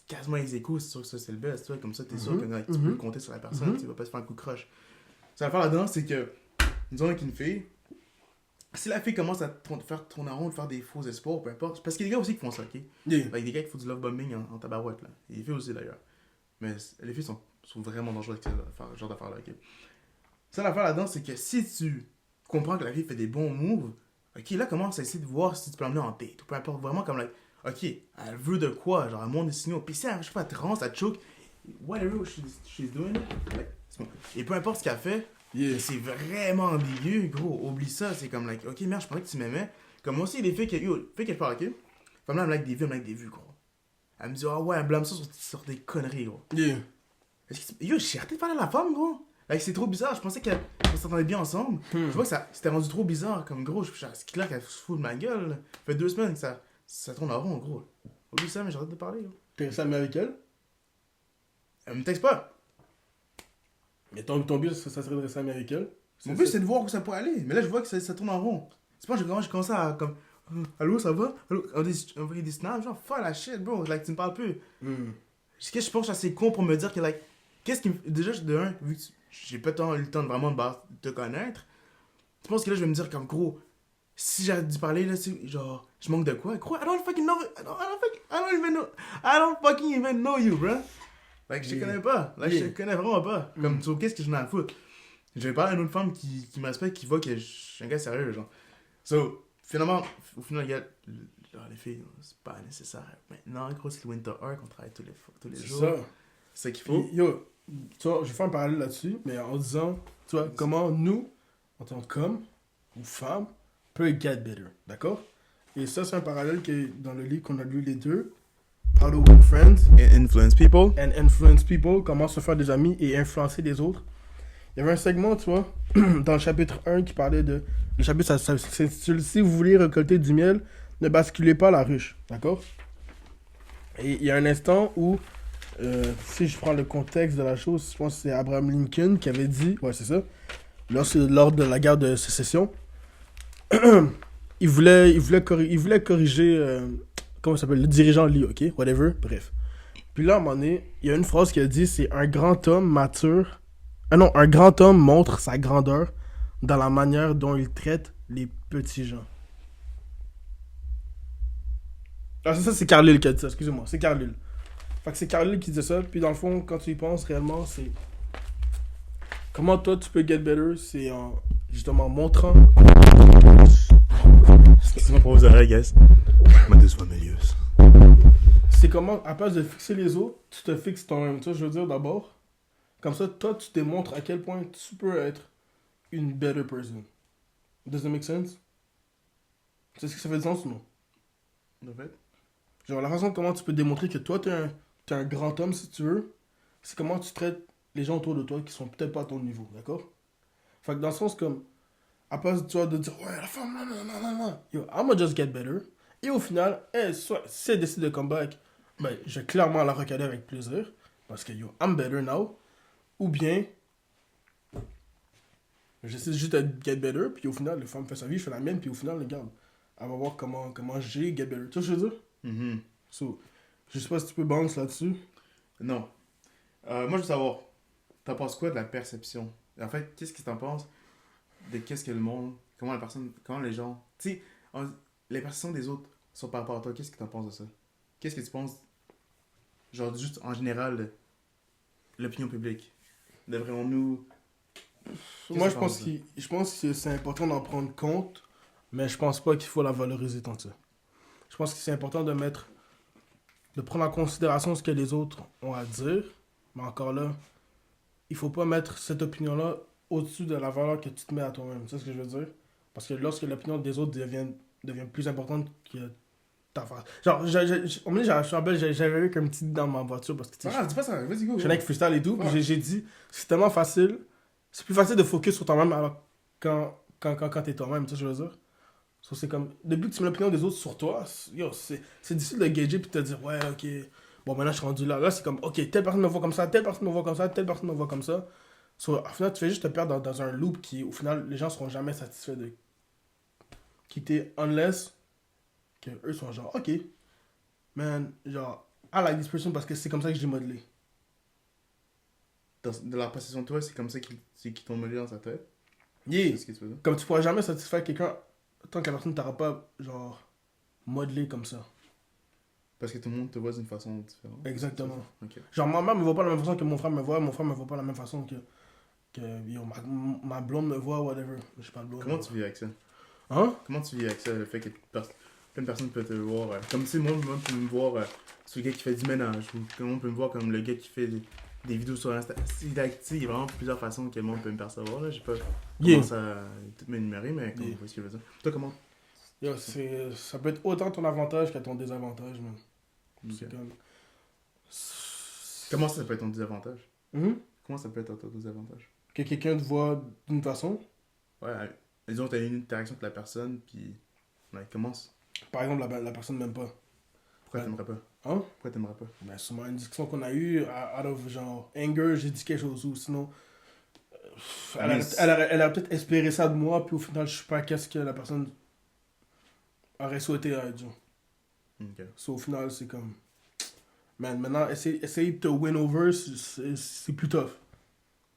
quasiment ex aequo, c'est sûr que ça c'est le best, tu vois, comme ça t'es sûr que like, tu peux compter sur la personne, tu vas pas te faire un coup de croche. Ça va faire là-dedans, c'est que, disons avec une fille, si la fille commence à faire tourner en rond, faire des faux espoirs, peu importe, parce qu'il y a des gars aussi qui font ça, ok? Yeah. Il y a des gars qui font du love bombing en tabarouette, là. Et les filles aussi d'ailleurs. Mais les filles sont vraiment dangereuses avec ce genre d'affaires-là, ok? Ça, l'affaire là-dedans, c'est que si tu comprends que la fille fait des bons moves, ok, là, commence à essayer de voir si tu peux l'emmener en date, ou peu importe, vraiment comme, like, ok, elle veut de quoi, genre, elle montre des signaux, puis si elle cherche pas à te rendre, ça te choke, whatever she's doing, like, et peu importe ce qu'elle fait, c'est vraiment ambigu, gros, oublie ça, c'est comme, like, ok, merde, je pensais que tu m'aimais, comme moi aussi, les filles que je parle, ok, femme là, elle me like des vues, elle me like des vues, gros. Elle me dit, ah ouais, elle blâme ça sur des conneries, gros. Yeah. Yo, j'ai arrêté de parler à la femme, gros. Like, c'est trop bizarre, je pensais qu'on s'entendait bien ensemble. Je vois que c'était rendu trop bizarre, comme gros, c'est clair qu'elle se fout de ma gueule. Ça fait 2 semaines que ça tourne en rond, gros. Oublie ça, mais j'arrête de parler. Là. T'es resté ami avec elle? Elle me texte pas. Mais ton but, ça serait de rester ami avec elle? Mon but, c'est de voir où ça pourrait aller. Mais là, je vois que ça tourne en rond. C'est pas, j'ai commencé à comme. Allô, ça va? Allô? Envoyer des snaps, genre, fuck la shit, bro. Like, tu me parles plus. Est-ce que je pense que c'est assez con pour me dire que, like, qu'est-ce qui me. Déjà, de un, vu que j'ai pas tant eu le temps de vraiment te connaître, tu penses que là, je vais me dire, comme, gros, si j'arrête d'y parler, là, genre, je manque de quoi? Gros, I don't fucking know. I don't fucking even know you, bro. Like, je te connais pas. Like, je te connais vraiment pas. Comme, tu vois, qu'est-ce que j'en ai à foutre? Je vais parler à une autre femme qui me respecte, qui voit que je suis un gars sérieux, genre. So, finalement, au final, gars, genre, les filles, c'est pas nécessaire. Maintenant, gros, c'est le Winter Arc, on travaille tous les jours. Ça. C'est ça qu'il faut. Yo, tu vois, je vais faire un parallèle là-dessus, mais en disant, tu vois, comment nous, en tant qu'hommes ou femmes, peut get better, d'accord? Et ça, c'est un parallèle qui est dans le livre qu'on a lu les deux, How to Win Friends And influence people. and Influence People, comment se faire des amis et influencer des autres. Il y avait un segment, tu vois, dans le chapitre 1 qui parlait de... Le chapitre, ça s'intitule « Si vous voulez récolter du miel, ne basculez pas la ruche », d'accord? Et il y a un instant où, si je prends le contexte de la chose, je pense que c'est Abraham Lincoln qui avait dit, ouais c'est ça, lors de la guerre de sécession, il voulait corriger, comment ça s'appelle, le dirigeant Lee, ok, whatever, bref. Puis là, à un moment donné, il y a une phrase qui a dit, c'est un grand homme mature, un grand homme montre sa grandeur dans la manière dont il traite les petits gens. Ah, c'est Carlyle qui a dit ça, excusez-moi, c'est Carlyle. Fait que c'est Carlyle qui dit ça, puis dans le fond, quand tu y penses réellement, c'est... Comment toi tu peux get better, c'est en justement montrant... Excusez-moi pour vos oreilles, guys. Ma douce familieuse. C'est comment, à place de fixer les autres, tu te fixes toi-même. Tu vois, je veux dire d'abord, comme ça, toi, tu démontres à quel point tu peux être une better person. Does that make sense? C'est ce que ça fait du sens ou non? En fait. Genre, la façon comment tu peux démontrer que toi, t'es un grand homme, si tu veux, c'est comment tu traites les gens autour de toi qui sont peut-être pas à ton niveau, d'accord? Fait que dans le sens comme, à place tu vois, de dire, ouais, la femme, non, yo, I'ma just get better. Et au final, soit, si elle décide de come back, ben, je vais clairement la recaler avec plaisir, parce que, yo, I'm better now. Ou bien, j'essaie juste de get better, puis au final, la femme fait sa vie, je fais la mienne, puis au final, regarde, elle va voir comment j'ai get better. Tu vois ce que je veux dire? Mm-hmm. So, je sais pas si tu peux bounce là-dessus. Non. Moi, je veux savoir, t'en penses quoi de la perception? En fait, qu'est-ce que t'en penses de qu'est-ce que le monde, comment les gens... Tu sais, les perceptions des autres sont par rapport à toi, qu'est-ce que t'en penses de ça? Qu'est-ce que tu penses, genre, juste en général, de l'opinion publique? Devrions-nous... Moi, je pense que c'est important d'en prendre compte, mais je pense pas qu'il faut la valoriser tant que ça. Je pense que c'est important de prendre en considération ce que les autres ont à dire, mais encore là, il faut pas mettre cette opinion-là au-dessus de la valeur que tu te mets à toi-même. C'est ce que je veux dire? Parce que lorsque l'opinion des autres devient plus importante que ta face. Genre, j'avais eu comme petit dans ma voiture parce que tu sais, dis pas ça, vas-y, go. je suis avec freestyle et tout, puis Ouais. j'ai dit, c'est tellement facile, c'est plus facile de focus sur toi-même alors quand t'es toi-même, tu sais ce que je veux dire? So, c'est comme, depuis que tu mets l'opinion des autres sur toi, c'est difficile de gager puis de te dire, ouais, ok, bon, maintenant je suis rendu là. Là, c'est comme, ok, telle personne me voit comme ça, telle personne me voit comme ça, telle personne me voit comme ça. So, au final, tu fais juste te perdre dans un loop qui, au final, les gens seront jamais satisfaits de quitter unless que eux sont genre, ok, man, genre, I like this person parce que c'est comme ça que j'ai modelé. De la possession de toi, c'est comme ça qu'ils t'ont mené dans sa tête? Yeah. C'est ce que tu veux dire? Comme tu pourras jamais satisfaire quelqu'un tant que la personne t'aura pas, genre, modelé comme ça. Parce que tout le monde te voit d'une façon différente. Exactement. Ok. Genre, ma mère me voit pas de la même façon que mon frère me voit pas de la même façon que yo, ma blonde me voit, whatever. Je suis pas blonde. Comment tu vis avec ça? Hein? Comment tu vis avec ça, le fait que plein de personnes peuvent te voir comme si moi peut me voir sur le gars qui fait du ménage, ou tout le monde peut me voir comme le gars qui fait des vidéos sur Insta. Il y a vraiment plusieurs façons que le monde peut me percevoir, là. J'ai pas commencé à tout m'énumérer, mais comment ce que je veux dire. Toi, comment? Yo, ça peut être autant ton avantage que ton désavantage, man. C'est comme... Comment ça peut être ton désavantage? Hum? Comment ça peut être ton désavantage? Que quelqu'un te voit d'une façon. Ouais, disons, t'as eu une interaction avec la personne, puis... Ouais, commence. Par exemple, la personne m'aime pas. Pourquoi t'aimerais pas? Hein? Pourquoi t'aimerais pas? Ben, sûrement une discussion qu'on a eue, out of genre anger, j'ai dit quelque chose, ou sinon. Elle a peut-être espéré ça de moi, puis au final, je sais pas qu'est-ce que la personne aurait souhaité être, genre. Ok. So, au final, c'est comme. Man, maintenant, essayer de te win over, c'est plus tough.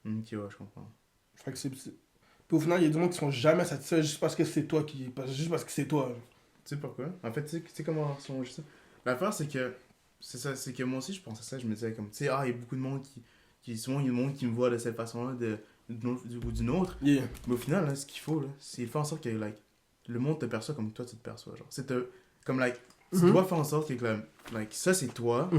Ok, ouais, je comprends. Fait que puis au final, il y a des gens qui sont jamais satisfaits juste parce que c'est toi qui. Juste parce que c'est toi. Tu sais pourquoi? En fait, tu sais comment sont juste ça? L'affaire, c'est que. C'est ça, c'est que moi aussi, je pensais ça, je me disais comme, tu sais, il y a beaucoup de monde souvent, il y a du monde qui me voit de cette façon-là, d'une autre. Yeah. Mais au final, là, ce qu'il faut, là, c'est faire en sorte que, like, le monde te perçoit comme toi, tu te perçois, genre. Comme, like, tu dois faire en sorte que, like, ça, c'est toi,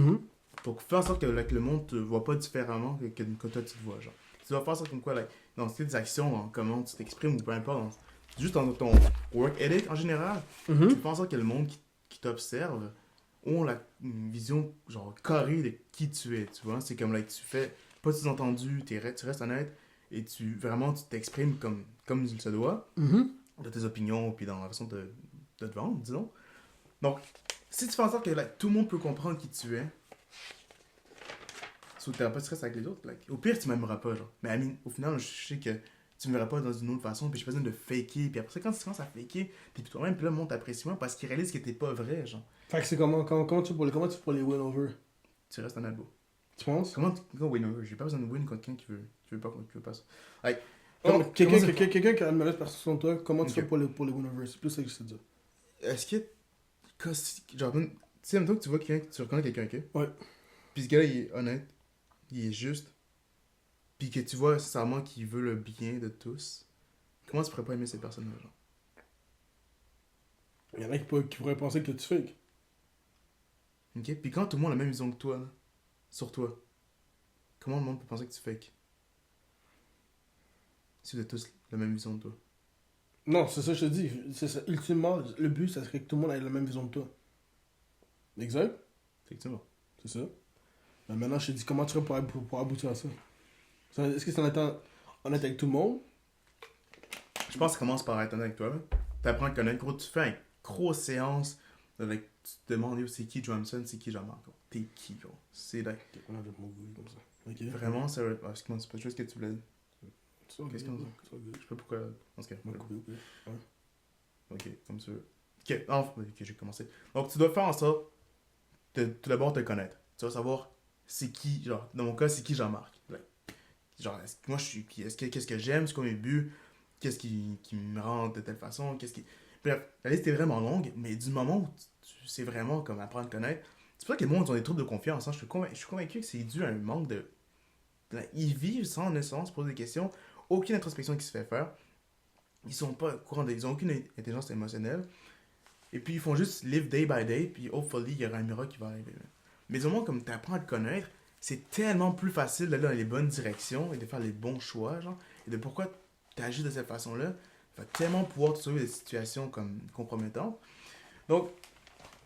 pour faire en sorte que, like, le monde te voit pas différemment que toi, tu te vois, genre. Tu dois faire en sorte comme quoi, like, dans tes actions, dans comment tu t'exprimes, ou peu importe, juste dans ton work ethic, en général, tu fais en sorte que le monde qui t'observe ont une vision genre carrée de qui tu es, tu vois. C'est comme là que tu fais pas de sous-entendus, tu restes honnête et tu t'exprimes comme il se doit, de tes opinions puis dans la façon de te vendre, disons. Donc, si tu fais en sorte que tout le monde peut comprendre qui tu es, tu n'auras pas de stress avec les autres, au pire, tu m'aimeras pas, genre. Mais au final, je sais que tu me verras pas dans une autre façon, puis j'ai pas besoin de faker. Puis après ça, quand tu commences à faker, t'es plutôt même, puis là, le monde t'apprécie moins parce qu'il réalise que t'es pas vrai, genre. Fait que c'est comment tu fais pour les win over? Tu restes honnête, beau. Tu penses? Comment win over? J'ai pas besoin de win contre quelqu'un qui veut pas ça. Like, Quelqu'un qui a une mauvaise perception de toi, comment tu Ok. fais pour les win over? C'est plus ça que je sais dire. est-ce que. Genre, tu sais, maintenant que tu vois quelqu'un, tu reconnais quelqu'un, ok? Ouais. Puis ce gars-là, il est honnête, il est juste, puis que tu vois sincèrement qu'il veut le bien de tous, comment tu pourrais pas aimer cette personne-là, genre? Il y en a qui pourraient penser que tu fake. Ok? Puis quand tout le monde a la même vision que toi, là, sur toi, comment le monde peut penser que tu fake? Si vous êtes tous la même vision de toi. Non, c'est ça que je te dis. C'est ça. Ultimement, le but, ça serait que tout le monde ait la même vision de toi. Exact? Effectivement. C'est ça. Mais maintenant, je te dis comment tu ferais pour aboutir à ça. Est-ce que c'est en étant honnête avec tout le monde? Je pense que ça commence par être honnête avec toi. T'apprends à te connaître. Gros, tu fais une grosse séance. Tu te demandes c'est qui Johnson, c'est qui Jean-Marc. T'es qui, gros? C'est like, On a mon goût comme ça. Ok. vraiment, c'est excuse-moi, c'est pas chose que tu voulais. Qu'est-ce qu'on dit? C'est good. Je sais pas pourquoi. En tout cas, On va couper, ok. Ouais. ok, comme ça. Ok, j'ai commencé. Donc, tu dois faire en sorte de tout d'abord te connaître. Tu vas savoir c'est qui, genre, dans mon cas, c'est qui Jean-Marc. Like, genre, moi, je suis qui? Qu'est-ce que j'aime? C'est quoi mes buts? Qu'est-ce qui me rend de telle façon? Bref, la liste est vraiment longue, mais du moment où tu sais vraiment comme apprendre à te connaître, c'est pour ça que les gens ont des troubles de confiance. Hein. Je suis convaincu que c'est dû à un manque de. Ils vivent sans nécessairement se poser des questions, aucune introspection qui se fait faire. Ils sont pas au courant ils ont aucune intelligence émotionnelle. Et puis ils font juste live day by day, puis hopefully il y aura un miracle qui va arriver. Mais au moins, comme tu apprends à te connaître, c'est tellement plus facile d'aller dans les bonnes directions et de faire les bons choix, genre. Et de pourquoi tu agis de cette façon-là, va tellement pouvoir te sauver des situations comme compromettantes. Donc,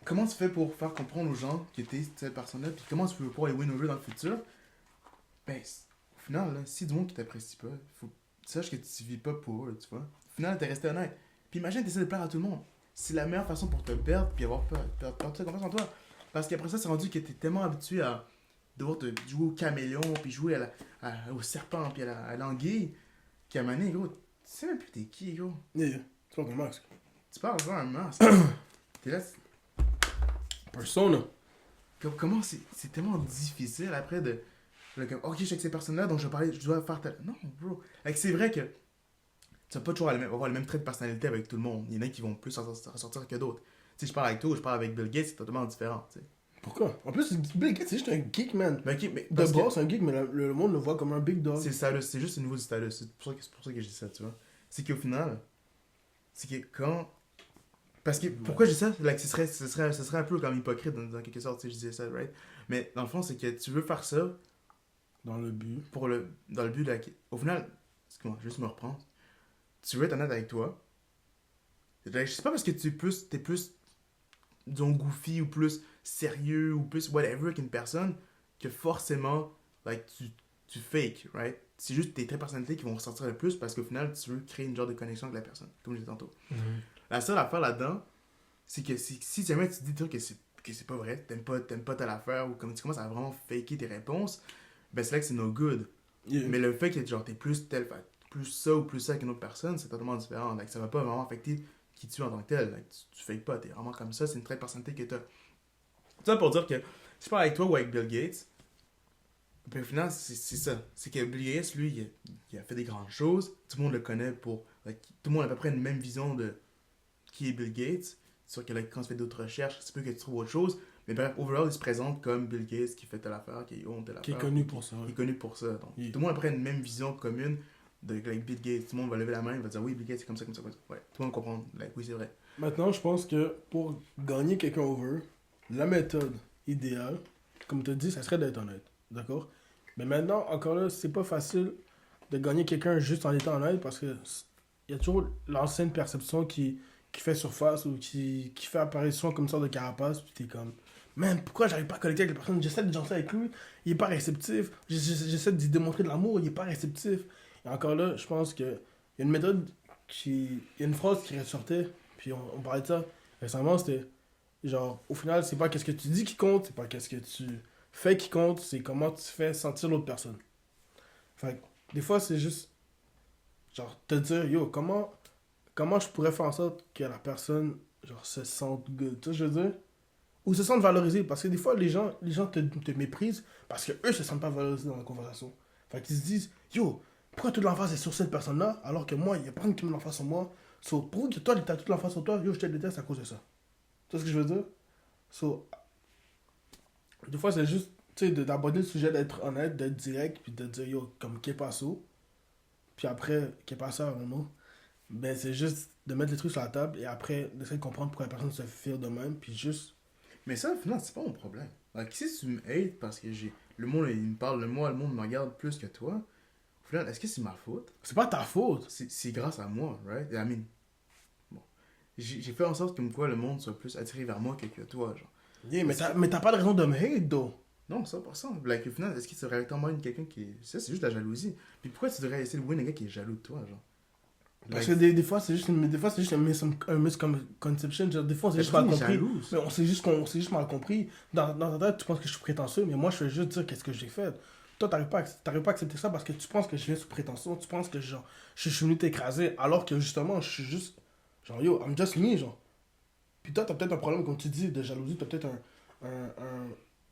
comment tu fais pour faire comprendre aux gens que t'es cette personne-là, puis comment tu peux pouvoir les win over dans le futur? Ben, au final, là, si du monde qui t'apprécie pas, faut que tu saches que tu vis pas pour eux, tu vois. Au final, t'es resté honnête. Puis imagine, t'essaies de plaire à tout le monde. C'est la meilleure façon pour te perdre, puis avoir perdre confiance en toi. Parce qu'après ça, c'est rendu que t'es tellement habitué à devoir te jouer au caméléon, puis jouer au serpent, puis à l'anguille, qu'à un moment donné, gros, tu sais même plus t'es qui, gros. Yeah, tu portes un masque. Tu parles devant un masque. T'es là, Persona. comment c'est tellement difficile après de comme, ok, je suis avec ces personnes-là, donc je dois faire tel. Non, bro. Like, c'est vrai que tu vas pas toujours avoir le même trait de personnalité avec tout le monde. Il y en a qui vont plus ressortir que d'autres. Si je parle avec toi ou je parle avec Bill Gates, c'est totalement différent, tu sais. Pourquoi? En plus, Bill Gates, c'est juste un geek, man. Mais ok, mais De parce que base, c'est un geek, mais le monde le voit comme un big dog. c'est le status, c'est juste au niveau du status. C'est pour ça que je dis ça, tu vois. C'est qu'au final, c'est que quand. Parce que, pourquoi je dis ça? Like, ce serait un peu comme hypocrite dans quelque sorte si je disais ça, right? Mais dans le fond, c'est que tu veux faire ça Dans le but. dans le but de au final, excuse-moi, juste me reprendre. Tu veux être honnête avec toi. Like, je sais pas parce que t'es plus, disons, goofy ou plus sérieux ou plus whatever qu'une personne que forcément, like, tu fake, right? C'est juste tes traits de personnalité qui vont ressortir le plus parce qu'au final, tu veux créer une genre de connexion avec la personne, comme je disais tantôt. La seule affaire là-dedans, c'est que si jamais tu dis toi, que c'est que c'est pas vrai, t'aimes pas telle affaire, ou comme tu commences à vraiment faker tes réponses, ben c'est là que c'est no good. Yeah. Mais le fait que genre t'es plus plus ça ou plus ça qu'une autre personne, c'est totalement différent. Like, ça va pas vraiment affecter qui tu es en tant que tel. Like, tu fakes pas, t'es vraiment comme ça, c'est une trait de personnalité que t'as. Tout ça pour dire que si je parle avec toi ou avec Bill Gates, puis au final, c'est ça. C'est que Bill Gates, lui, il a fait des grandes choses. Tout le monde le connaît pour. Like, tout le monde a à peu près une même vision de qui est Bill Gates. C'est sûr que là, quand tu fais d'autres recherches, c'est peu que tu trouves autre chose. Mais bref, overall, il se présente comme Bill Gates qui fait telle affaire, qui own telle affaire. Qui est connu pour ça. Qui est connu pour ça. Donc, Yeah. tout le monde a à peu près une même vision commune de like, Bill Gates. Tout le monde va lever la main, il va dire oui, Bill Gates, c'est comme ça, comme ça, comme ça. Ouais, tout le monde comprend. Like, oui, c'est vrai. Maintenant, je pense que pour gagner quelqu'un over, la méthode idéale, comme tu as dit, ça serait d'être honnête. D'accord? Mais maintenant, encore là, c'est pas facile de gagner quelqu'un juste en étant honnête parce que il y a toujours l'ancienne perception qui fait surface ou qui fait apparition comme ça de carapace. Puis t'es comme, man, pourquoi j'arrive pas à connecter avec la personne? J'essaie de danser avec lui, il est pas réceptif. J'essaie de lui démontrer de l'amour, il est pas réceptif. Et encore là, je pense que il y a une méthode il y a une phrase qui ressortait, puis on parlait de ça récemment, c'était genre, au final, c'est pas qu'est-ce que tu dis qui compte, c'est pas qu'est-ce que tu fais qui compte, c'est comment tu fais sentir l'autre personne. Fait que, des fois, c'est juste, genre, te dire, yo, comment je pourrais faire en sorte que la personne, genre, se sente good, tu sais, je veux dire? Ou se sente valorisée, parce que des fois, les gens te méprisent parce que eux se sentent pas valorisés dans la conversation. Fait qu'ils se disent, yo, pourquoi toute l'emphase est sur cette personne-là, alors que moi, il y a personne qui met l'emphase sur moi. So, pour que toi, t'as toute l'emphase sur toi, yo, je te déteste à cause de ça. Tu vois ce que je veux dire? So, des fois, c'est juste, tu sais, d'aborder le sujet, d'être honnête, d'être direct, puis de dire, yo, comme, qu'est pas ça? Puis après, qu'est pas ça, vraiment? Ben, c'est juste de mettre les trucs sur la table, et après, d'essayer de comprendre pourquoi la personne se fait de même, puis juste... Mais ça, au final, c'est pas mon problème. Like, si tu me hates parce que le monde, il me parle de moi, le monde me regarde plus que toi, au final, est-ce que c'est ma faute? C'est pas ta faute. C'est grâce à moi, right? I mean, bon. J'ai fait en sorte comme quoi le monde soit plus attiré vers moi que toi, genre. Yeah, mais t'as pas de raison de me hate, though. Non, 100%. Like, au final, est-ce que tu devrais vraiment être quelqu'un qui est... Ça, c'est juste de la jalousie. Puis pourquoi tu devrais essayer de win un gars qui est jaloux de toi, genre? Parce Like, que des fois, c'est juste un misconception. Genre, des fois, on s'est juste mal personne n'est compris. jalouse. Mais on s'est juste mal compris. Dans ta tête, tu penses que je suis prétentieux, mais moi, je fais juste dire qu'est-ce que j'ai fait. Toi, t'arrives pas à accepter ça parce que tu penses que je viens sous prétention. Tu penses que genre, je suis venu t'écraser, alors que justement, je suis juste. Genre, yo, I'm just me, genre. Puis toi, t'as peut-être un problème, comme tu dis, de jalousie. T'as peut-être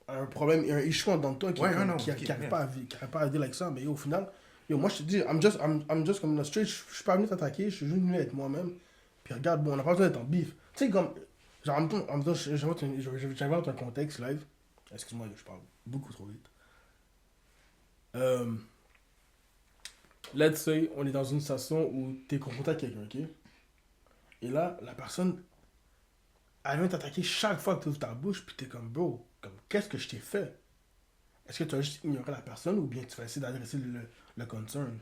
un problème, un issue dans toi qui Ouais, arrive non, qui ok, arrive pas à deal avec ça. Mais yo, au final, yo, moi, je te dis, I'm just comme the street. Je suis pas venu t'attaquer, je suis juste venu être moi-même. Puis regarde, bon, on n'a pas besoin d'être en bif. Tu sais, comme. Genre, en même temps, j'invente un contexte live. Excuse-moi, je parle beaucoup trop vite. Let's say, on est dans une situation où t'es confronté à quelqu'un, ok? Et là, la personne, elle vient t'attaquer chaque fois que tu ouvres ta bouche, puis t'es comme, bro, comme, qu'est-ce que je t'ai fait? Est-ce que tu as juste ignoré la personne ou bien tu vas essayer d'adresser le concern?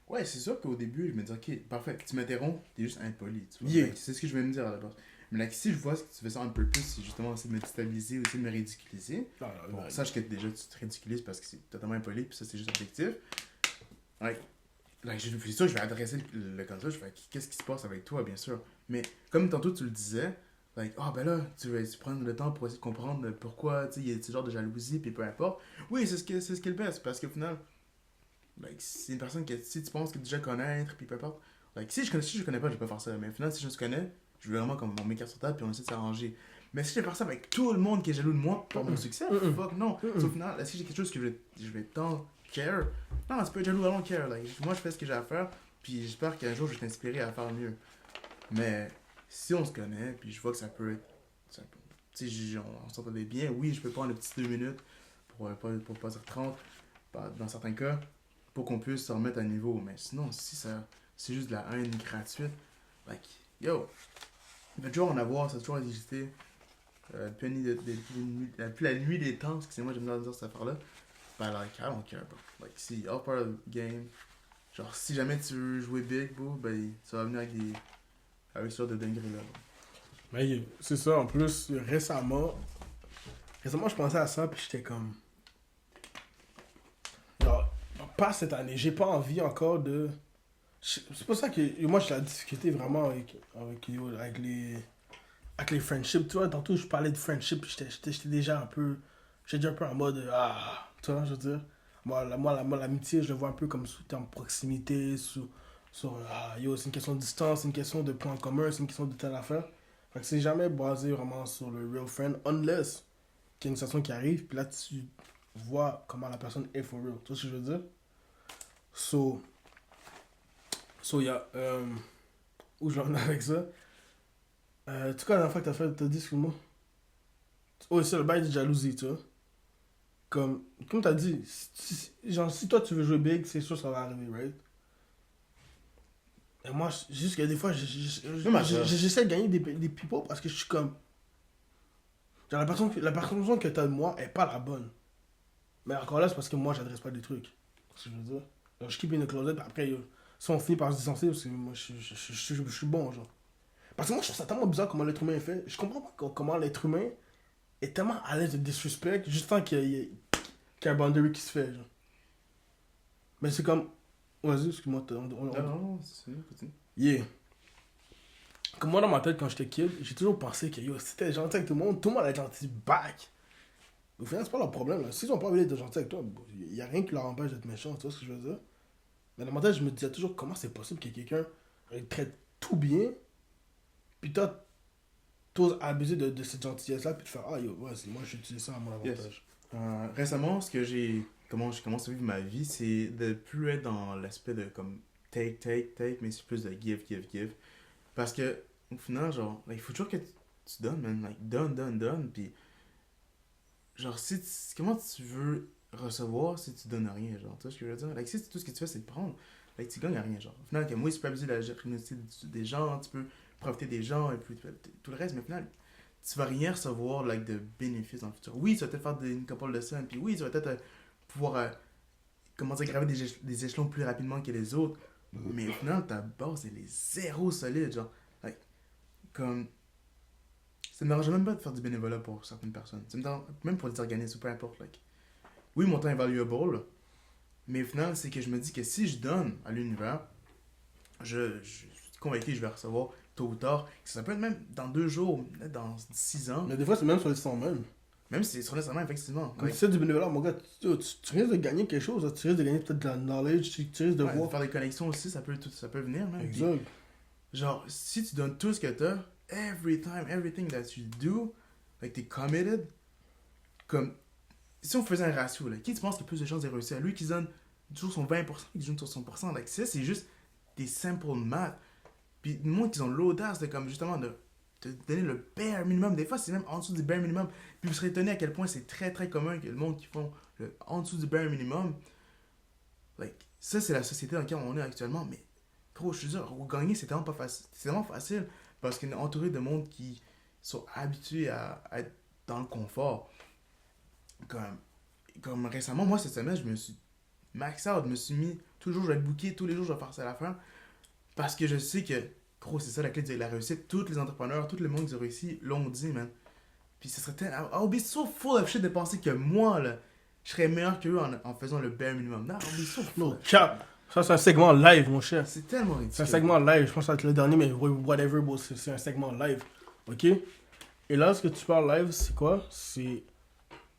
Ouais, c'est sûr qu'au début, je me dis, ok, parfait, tu m'interromps, t'es juste impoli. Tu vois? Yeah. Like, c'est ce que je vais me dire à la base. Mais là, si je vois que tu fais ça un peu plus, c'est justement essayer de me déstabiliser ou essayer de me ridiculiser. Bon, sache que déjà, tu te ridiculises parce que c'est totalement impoli, puis ça, c'est juste objectif. Like, c'est sûr que je vais adresser le concern, je vais, qu'est-ce qui se passe avec toi, bien sûr. Mais comme tantôt, tu le disais, like, ben là, tu vas prendre le temps pour essayer de comprendre pourquoi, tu sais, il y a ce genre de jalousie, puis peu importe. Oui, c'est ce qu'il baisse, parce qu'au final, like, c'est une personne que si tu penses que déjà connaître, puis peu importe. Like, si je connais pas, je vais pas faire ça. Mais au final, si je te connais, je veux vraiment comme on met carte sur table, puis on essaie de s'arranger. Mais si je vais faire ça avec tout le monde qui est jaloux de moi pour mon succès, fuck non. So, au final, est-ce que j'ai quelque chose que je vais tant care? Non, c'est pas être jaloux, I don't care. Like, moi, je fais ce que j'ai à faire, puis j'espère qu'un jour, je vais t'inspirer à faire mieux. Mais si on se connaît, puis je vois que ça peut être. Tu sais, on s'entendait bien, oui, je peux prendre les petites 2 minutes pour pas dire 30, dans certains cas, pour qu'on puisse se remettre à niveau. Mais sinon, si ça c'est juste de la haine gratuite, like, yo, il va toujours en avoir, ça a toujours existé. Depuis la nuit des temps, excusez-moi, j'aime bien dire cette affaire-là. Ben, like, I don't care, bro. Like, si all part of the game, genre, si jamais tu veux jouer big, bro, ben, ça va venir avec ce genre de dinguerie-là. Mais c'est ça, en plus, récemment, je pensais à ça, puis j'étais comme... Genre, pas cette année, j'ai pas envie encore de... C'est pour ça que moi, j'ai la difficulté vraiment avec avec les friendships, tu vois, tantôt je parlais de friendship, j'étais déjà un peu, j'étais déjà un peu en mode, tu vois, je veux dire, l'amitié, je le vois un peu comme sous terme proximité, yo, c'est une question de distance, c'est une question de points communs, c'est une question de telle affaire. Fait que c'est jamais basé vraiment sur le real friend, unless qu'il y a une situation qui arrive, puis là, tu vois comment la personne est for real, tu vois ce que je veux dire? So, il y a, où je vais en venir avec ça? Tu vois, la dernière fois que t'as dit, excuse-moi. Oh, c'est le bail de jalousie, tu vois. Comme t'as dit, genre, si toi tu veux jouer big, c'est sûr que ça va arriver, right? Et moi, juste que des fois, j'essaie de gagner des people parce que je suis comme. Genre, la perception que t'as de moi est pas la bonne. Mais encore là, c'est parce que moi, j'adresse pas des trucs. C'est ce que je veux dire. Genre, je keep in the closet, puis après, si on finit par se distancer, parce que moi, je suis bon, genre. Parce que moi, je trouve ça tellement bizarre comment l'être humain est fait. Je comprends pas comment l'être humain est tellement à l'aise de disrespect, juste tant qu'il y a un boundary qui se fait, genre. Mais c'est comme. Vas-y, excuse-moi. Non, c'est continue. Yeah. Comme moi, dans ma tête, quand j'étais kid, j'ai toujours pensé que yo, si t'es gentil avec tout le monde allait être gentil back. Au final, c'est pas leur problème, là. S'ils ont pas envie d'être gentils avec toi, il y a rien qui leur empêche d'être méchant, tu vois ce que je veux dire? Mais dans ma tête, je me disais toujours comment c'est possible que quelqu'un traite tout bien, puis toi, t'oses abuser de cette gentillesse-là, puis te faire yo, ouais, moi, je vais utiliser ça à mon avantage. Yes. Récemment, comment j'ai commencé à vivre ma vie, c'est de plus être dans l'aspect de comme take, mais c'est plus de give. Parce que, au final, genre, il faut toujours que tu donnes, man. Like, donne. Puis, genre, comment tu veux recevoir si tu donnes rien, genre, tu vois ce que je veux dire? Like, si tout ce que tu fais, c'est de prendre, like, tu gagnes rien, genre. Au final, moi, tu peux abuser de la générosité des gens, tu peux profiter des gens, et puis tout le reste, mais au final, tu vas rien recevoir, like, de bénéfices dans le futur. Oui, tu vas peut-être faire une couple de scènes, puis oui, tu vas peut-être pouvoir, comment dire, graver des échelons plus rapidement que les autres, mais au final, ta base, elle est zéro solide, genre. Like, comme, ça ne m'arrange même pas de faire du bénévolat pour certaines personnes. Ça me dérange, même pour des organismes, peu importe. Like. Oui, mon temps est valuable, mais au final, c'est que je me dis que si je donne à l'univers, je suis convaincu que je vais recevoir tôt ou tard. Ça peut être même dans 2 jours, dans 6 ans. Mais des fois, c'est même sur le sang même. Même si c'est sur l'instant, effectivement. Quand tu fais du bénévolat, mon gars, tu risques de gagner quelque chose. Tu risques de gagner peut-être de la knowledge, tu risques de voir. Faire des connexions aussi, ça peut venir. Même. Exact. Puis, genre, si tu donnes tout ce que t'as, everything that you do, like, t'es committed, comme, si on faisait un ratio, là, qui tu penses qu'il a plus de chances de réussir? Lui qui donne toujours son 20%, qui donne toujours son %, like, ça, c'est juste des simple maths. Puis, moi, qui ont l'audace de, comme, justement, de te donner le bare minimum. Des fois, c'est même en dessous du bare minimum. Puis, vous serez étonné à quel point c'est très, très commun que le monde qui font en dessous du bare minimum. Like, ça, c'est la société dans laquelle on est actuellement. Mais, gros, je te dis, gagner, c'est tellement pas facile. C'est tellement facile parce qu'on est entouré de monde qui sont habitués à être dans le confort. Comme récemment, moi, cette semaine, je me suis max out. Je me suis mis, toujours, je vais être booké, tous les jours, je vais faire ça à la fin. Parce que je sais que, gros, c'est ça la clé de la réussite. Tous les entrepreneurs, tout le monde qui a réussi l'ont dit, man. Puis ce serait tellement. I'll be so full of shit de penser que moi, là, je serais meilleur qu'eux en faisant le bare minimum. Non, I'll be so full. No cap. Ça, c'est un segment live, mon cher. C'est tellement ridicule. C'est un segment live. Je pense que ça va être le dernier, mais whatever, bro, c'est un segment live. Ok? Et là, ce que tu parles live, c'est quoi? C'est.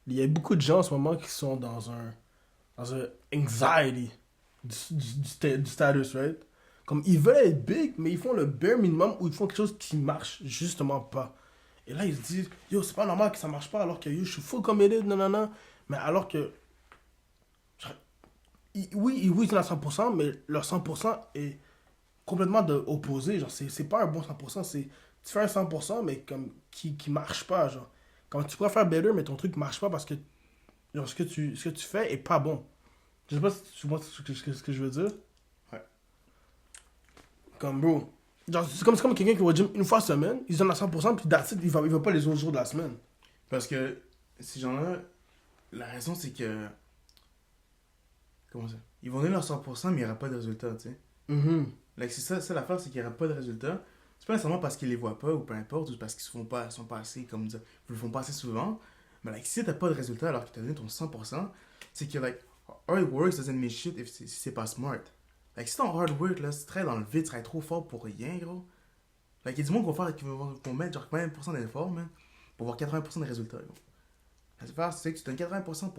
Il y a beaucoup de gens en ce moment qui sont dans un anxiety du status, right? Comme ils veulent être big, mais ils font le bare minimum ou ils font quelque chose qui marche justement pas. Et là, ils se disent, yo, c'est pas normal que ça marche pas alors que yo, je suis full committed, non. Mais alors que. Oui, ils sont à 100%, mais leur 100% est complètement opposé. Genre, c'est pas un bon 100%, c'est. Tu fais un 100%, mais comme qui marche pas, genre. Quand tu pourrais faire better, mais ton truc marche pas parce que genre, ce que tu fais est pas bon. Je sais pas si tu vois ce que je veux dire. Ouais. Comme, bro. Genre, c'est comme quelqu'un qui va au gym une fois semaine, il se donne à 100%, puis that's it, il va pas les autres jours de la semaine. Parce que ces gens-là, la raison c'est que. Comment ça? Ils vont donner leur 100%, mais il n'y aura pas de résultat, tu sais. Like, c'est ça l'affaire, c'est qu'il n'y aura pas de résultat. C'est pas nécessairement parce qu'ils les voient pas ou peu importe, ou parce qu'ils sont pas assez, comme dire, ils le font pas assez souvent. Mais like, si t'as pas de résultat alors que t'as donné ton 100%, c'est que like, hard work doesn't mean shit si c'est pas smart. Like, si ton hard work là, c'est très dans le vide, tu serais trop fort pour rien, gros. Like, Fait qu'il y a du monde qui vont mettre genre 20% d'efforts, man, pour avoir 80% de résultats, gros. C'est que tu donnes 80%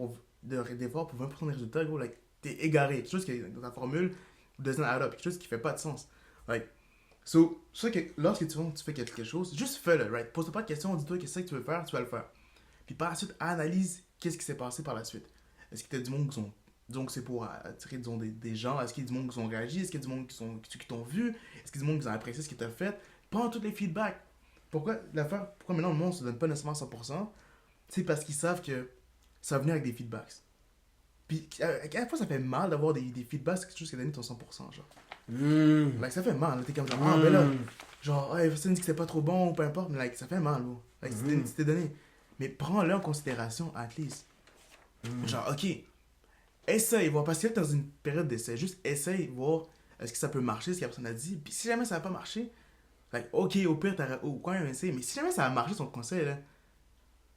d'efforts pour 20% de résultats, gros, like, t'es égaré. Quelque chose qui est dans ta formule doesn't add up. Quelque chose qui fait pas de sens. Like, so, que lorsque tu fais quelque chose, juste fais-le, right? Pose-toi pas de questions, dis-toi qu'est-ce que tu veux faire, tu vas le faire. Puis par la suite, analyse qu'est-ce qui s'est passé par la suite. Est-ce qu'il y a du monde qui sont... Disons que c'est pour attirer disons, des gens. Est-ce qu'il y a du monde qui ont réagi? Est-ce qu'il y a du monde qui t'ont vu? Est-ce qu'il y a du monde qui ont apprécié ce que tu as fait? Prends tous les feedbacks. Pourquoi maintenant le monde ne se donne pas nécessairement 100%? C'est parce qu'ils savent que ça va venir avec des feedbacks. Puis à la fois, ça fait mal d'avoir des feedbacks, c'est quelque chose qui a donné ton 100%. Genre. Like, ça fait mal. Là, t'es comme genre, ah ben là, genre, hey, personne dit que c'était pas trop bon ou peu importe, mais like, ça fait mal. Bro. Like, c'était donné. Mais prends-le en considération, at least. Genre, ok. Essaye, voir, parce que là, t'es dans une période d'essai. Juste essaye, voir est-ce que ça peut marcher, ce que la personne a dit. Puis si jamais ça va pas marcher, like, ok, au pire, t'aurais quand même essayé. Mais si jamais ça a marché, son conseil, là,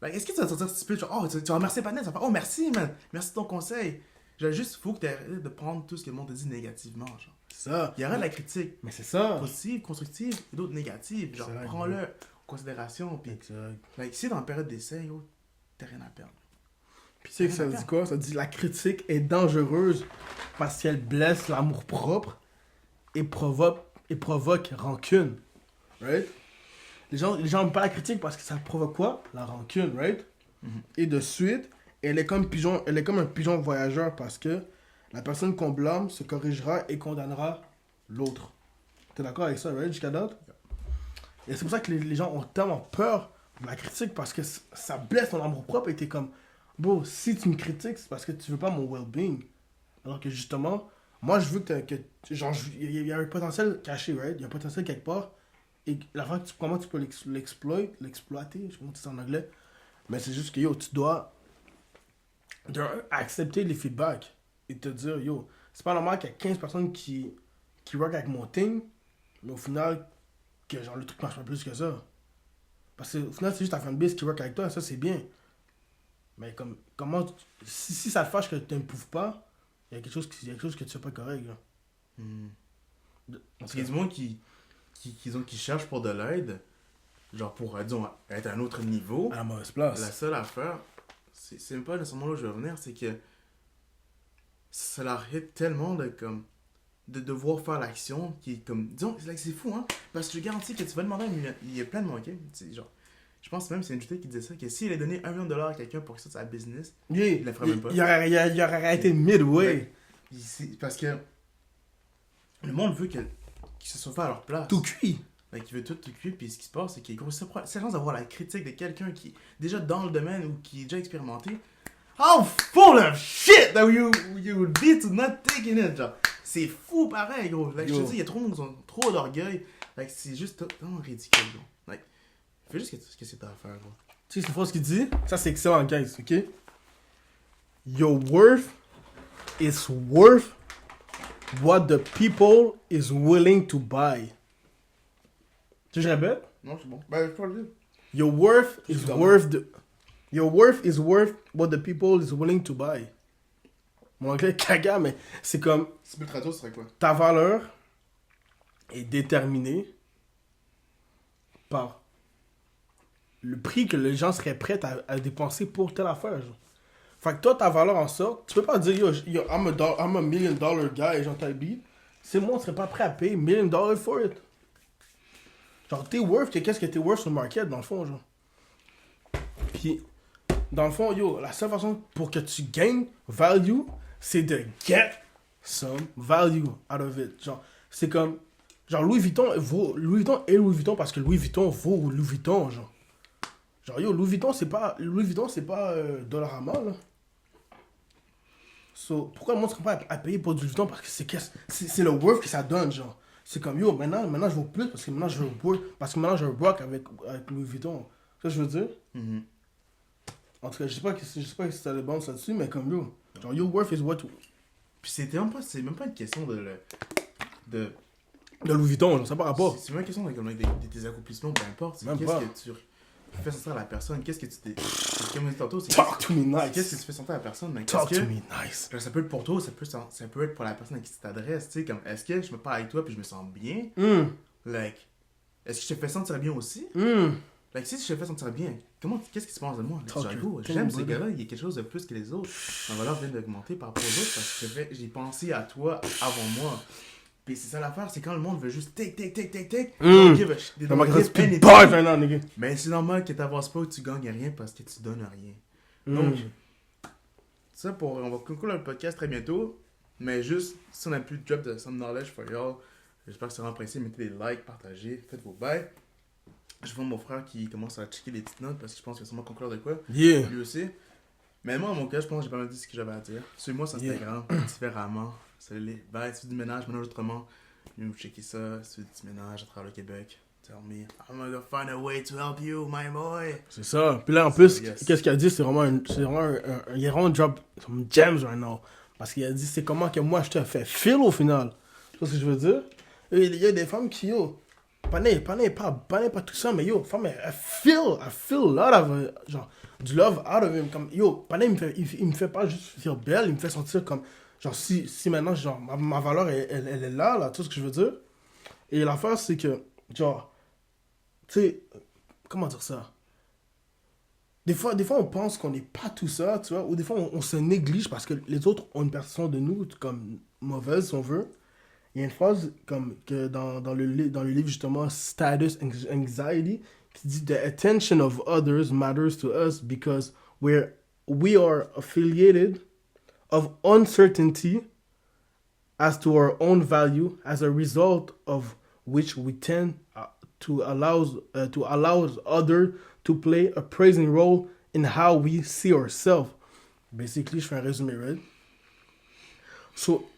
like, est-ce que tu vas te sentir stupide, genre, oh, tu vas remercier Patnet, tu vas faire, oh, merci, man, merci de ton conseil. Genre, juste, faut que tu arrêtes de prendre tout ce que le monde te dit négativement, genre. C'est ça. Il y aura de la critique. Mais c'est ça. Positive, constructive, et d'autres négatives. Genre, prends-le en considération. Puis, like, si dans la période d'essai, yo, t'as rien à perdre. Puis tu sais que ça dit quoi? Ça dit la critique est dangereuse parce qu'elle blesse l'amour-propre et provoque rancune. Right? Les gens n'aiment pas la critique parce que ça provoque quoi? La rancune, right? Et de suite, elle est comme un pigeon voyageur parce que la personne qu'on blâme se corrigera et condamnera l'autre. T'es d'accord avec ça, right? Jusqu'à date? Et c'est pour ça que les gens ont tellement peur de la critique parce que ça blesse ton amour-propre et t'es comme... Bro, si tu me critiques, c'est parce que tu veux pas mon well-being. Alors que justement, moi je veux que genre, il y a un potentiel caché, right? Il y a un potentiel quelque part. Et la fois comment tu peux l'exploiter, je sais pas comment tu dis en anglais. Mais c'est juste que yo, tu dois accepter les feedbacks et te dire yo, c'est pas normal qu'il y a 15 personnes qui work avec mon team, mais au final, que genre le truc marche pas plus que ça. Parce que au final, c'est juste ta fanbase qui work avec toi, ça c'est bien. Mais comment si ça te fâche que tu n'improuves pas, il y a quelque chose que tu fais pas correct. Parce qu'il y a du monde qui cherche pour de l'aide, genre pour, disons, être à un autre niveau. À la mauvaise place. La seule affaire, c'est même pas nécessairement là où je veux venir, c'est que ça leur hit tellement de devoir faire l'action qui est comme... Disons, c'est fou, hein? Parce que je garantis que tu vas demander il y a plein de manqués. Genre, je pense même que c'est une JT qui disait ça, que s'il allait donner $1 million à quelqu'un pour que ça soit sa business, il le ferait même pas. Il aurait arrêté midway. Parce que le monde veut qu'ils se soit fait à leur place. Tout cuit. Like, il veut tout cuit, puis ce qui se passe, c'est qu'il y a cette chance d'avoir la critique de quelqu'un qui est déjà dans le domaine ou qui est déjà expérimenté. How full of shit that you would be to not taking it, genre. C'est fou pareil, gros. Like, je te dis, il y a trop de monde qui ont trop d'orgueil. Like, c'est juste tellement ridicule, gros. Like, fais juste ce que c'est à faire, gros. Tu sais, c'est fort ce qu'il dit. Ça, c'est excellent, guys, ok? Your worth is worth what the people is willing to buy. Tu sais, je répète? Non, c'est bon. Ben, je peux le dire. Your worth is worth what the people is willing to buy. Mon anglais caga, mais c'est comme... Si tu peux le traduire, ce serait quoi? Ta valeur est déterminée par le prix que les gens seraient prêts à dépenser pour telle affaire. Genre. Fait que toi, ta valeur en sorte, tu peux pas dire, yo I'm a $1 million guy, genre t'as beat. C'est moi, on serait pas prêt à payer $1 million for it. Genre, t'es worth, qu'est-ce que t'es worth sur le market, dans le fond, genre. Puis, dans le fond, yo, la seule façon pour que tu gagnes value, c'est de get some value out of it. Genre, c'est comme, genre, Louis Vuitton parce que Louis Vuitton vaut Louis Vuitton, genre. Genre, yo, Louis Vuitton, c'est pas Dollarama, là. So, pourquoi le monde serait pas à payer pour du Louis Vuitton? Parce que c'est le worth que ça donne, genre. C'est comme, yo, maintenant je vaux plus parce que maintenant je work avec Louis Vuitton. Ça, je veux dire. Mm-hmm. En tout cas, je sais pas si t'as des bandes là-dessus, mais comme, yo, genre, your worth is what... Puis c'est même pas une question de Louis Vuitton, genre, ça n'a pas rapport. C'est même une question de tes accomplissements, peu importe. C'est qu'est-ce que tu fais sentir à la personne, qu'est-ce que tu t'es... Comme on dit tantôt, Talk to me nice. Qu'est-ce que tu fais sentir à la personne, mais Talk to me nice. Genre, ça peut être pour toi, ça peut être pour la personne à qui tu t'adresses, tu sais, comme, est-ce que je me parle avec toi puis je me sens bien? Like, est-ce que je te fais sentir bien aussi? Like, si je te fais sentir bien, qu'est-ce qui se passe de moi? Talk Like, your j'aime thing, ces brother. gars-là, il y a quelque chose de plus que les autres. Ma valeur vient d'augmenter par rapport aux autres parce que j'ai pensé à toi avant moi. Puis c'est ça l'affaire, c'est quand le monde veut juste take. Don't give a shit. They Ça don't m'a give graspé anything. bars right now, nigga. Mais c'est normal que t'avances pas ou tu gagnes rien parce que tu donnes rien. Donc, ça on va conclure le podcast très bientôt. Mais juste, si on a plus de drop de some knowledge for y'all, j'espère que c'est vraiment apprécié. Mettez des likes, partagez, faites vos bails. Je vois mon frère qui commence à checker les petites notes parce que je pense qu'il va sûrement conclure de quoi. Yeah. Lui aussi. Mais moi, à mon cas, je pense que j'ai pas mal dit ce que j'avais à dire. Suis-moi sur Instagram, différemment. C'est les bails, si tu ménage autrement. Vous checker ça, si tu ménage à travers le Québec. Tell me, I'm gonna find a way to help you, my boy. C'est ça. Puis là, en plus, Yes. qu'est-ce qu'il a dit, c'est vraiment il a vraiment drop some gems right now. Parce qu'il a dit, c'est comment que moi, je te fais feel au final. Tu vois ce que je veux dire? Et il y a des femmes qui, yo, pas tout ça, mais yo, femme, elle feel lot of, genre, du love out of him. Comme, yo, Pané, il me fait pas juste feel belle, il me fait sentir comme, genre, si maintenant, genre, ma valeur, elle est là, tu vois ce que je veux dire? Et l'affaire, c'est que, genre, tu sais, comment dire ça? Des fois, on pense qu'on n'est pas tout ça, tu vois, ou des fois, on se néglige parce que les autres ont une perception de nous comme mauvaise, si on veut. Il y a une phrase comme que dans le livre, justement, Status Anxiety, qui dit « The attention of others matters to us because we are affiliated of uncertainty as to our own value as a result of which we tend to allow others to play a praising role in how we see ourselves. » Basically, je fais un résumé, right? So,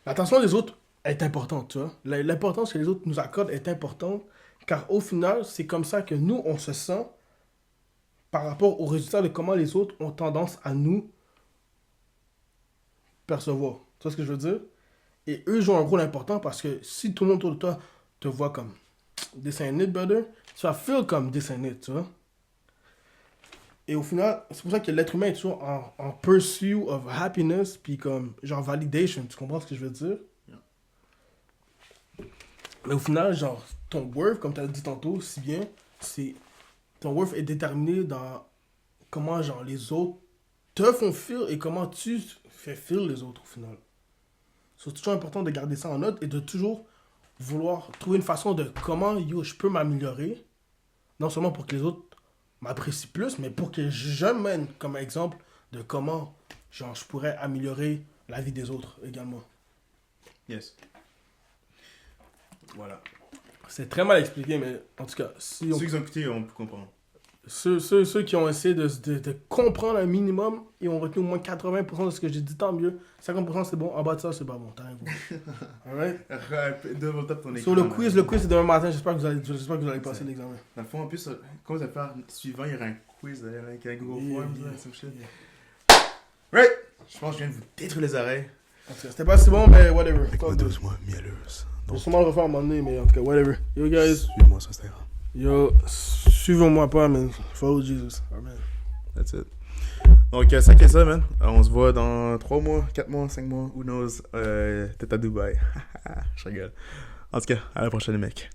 l'attention des autres est importante, tu vois. L'importance que les autres nous accordent est importante, car au final, c'est comme ça que nous, on se sent par rapport aux résultats de comment les autres ont tendance à nous percevoir. Tu vois ce que je veux dire? Et eux jouent un rôle important parce que si tout le monde autour de toi te voit comme this ain't it, brother, tu vas feel comme this ain't it, tu vois. Et au final, c'est pour ça que l'être humain est toujours en pursuit of happiness, puis comme genre validation, tu comprends ce que je veux dire? Mais au final, genre, ton worth, comme tu as dit tantôt, si bien, c'est ton worth est déterminé dans comment, genre, les autres te font feel et comment tu fais feel les autres, au final. C'est toujours important de garder ça en note et de toujours vouloir trouver une façon de comment, yo, je peux m'améliorer. Non seulement pour que les autres m'apprécient plus, mais pour que je mène comme exemple de comment, genre, je pourrais améliorer la vie des autres également. Yes. Voilà. C'est très mal expliqué, mais en tout cas, si on... Ceux qui ont écouté ont pu comprendre. Ceux qui ont essayé de comprendre un minimum et ont retenu au moins 80% de ce que j'ai dit, tant mieux. 50% c'est bon, en bas de ça c'est pas bon. T'as rien compris. Alright? Devant ton écran. Sur le quiz c'est demain matin. J'espère que vous allez passer l'examen. Dans le fond, en plus, quand vous allez faire suivant, il y aura un quiz avec un Google Forms. Some shit. Right! Je pense que je viens de vous détruire les oreilles. En tout cas, c'était pas si bon, mais whatever. Avec ma dose moins mielleuse. Je vais sûrement le refaire à un moment donné, mais en tout cas, whatever. Yo guys. Suis-moi sur Instagram. Yo, suivez-moi pas, man. Follow Jesus. Amen. That's it. Donc, ça qu'est ça, man. On se voit dans 3 mois, 4 mois, 5 mois, who knows. Peut-être à Dubaï. Je rigole. En tout cas, à la prochaine, mec.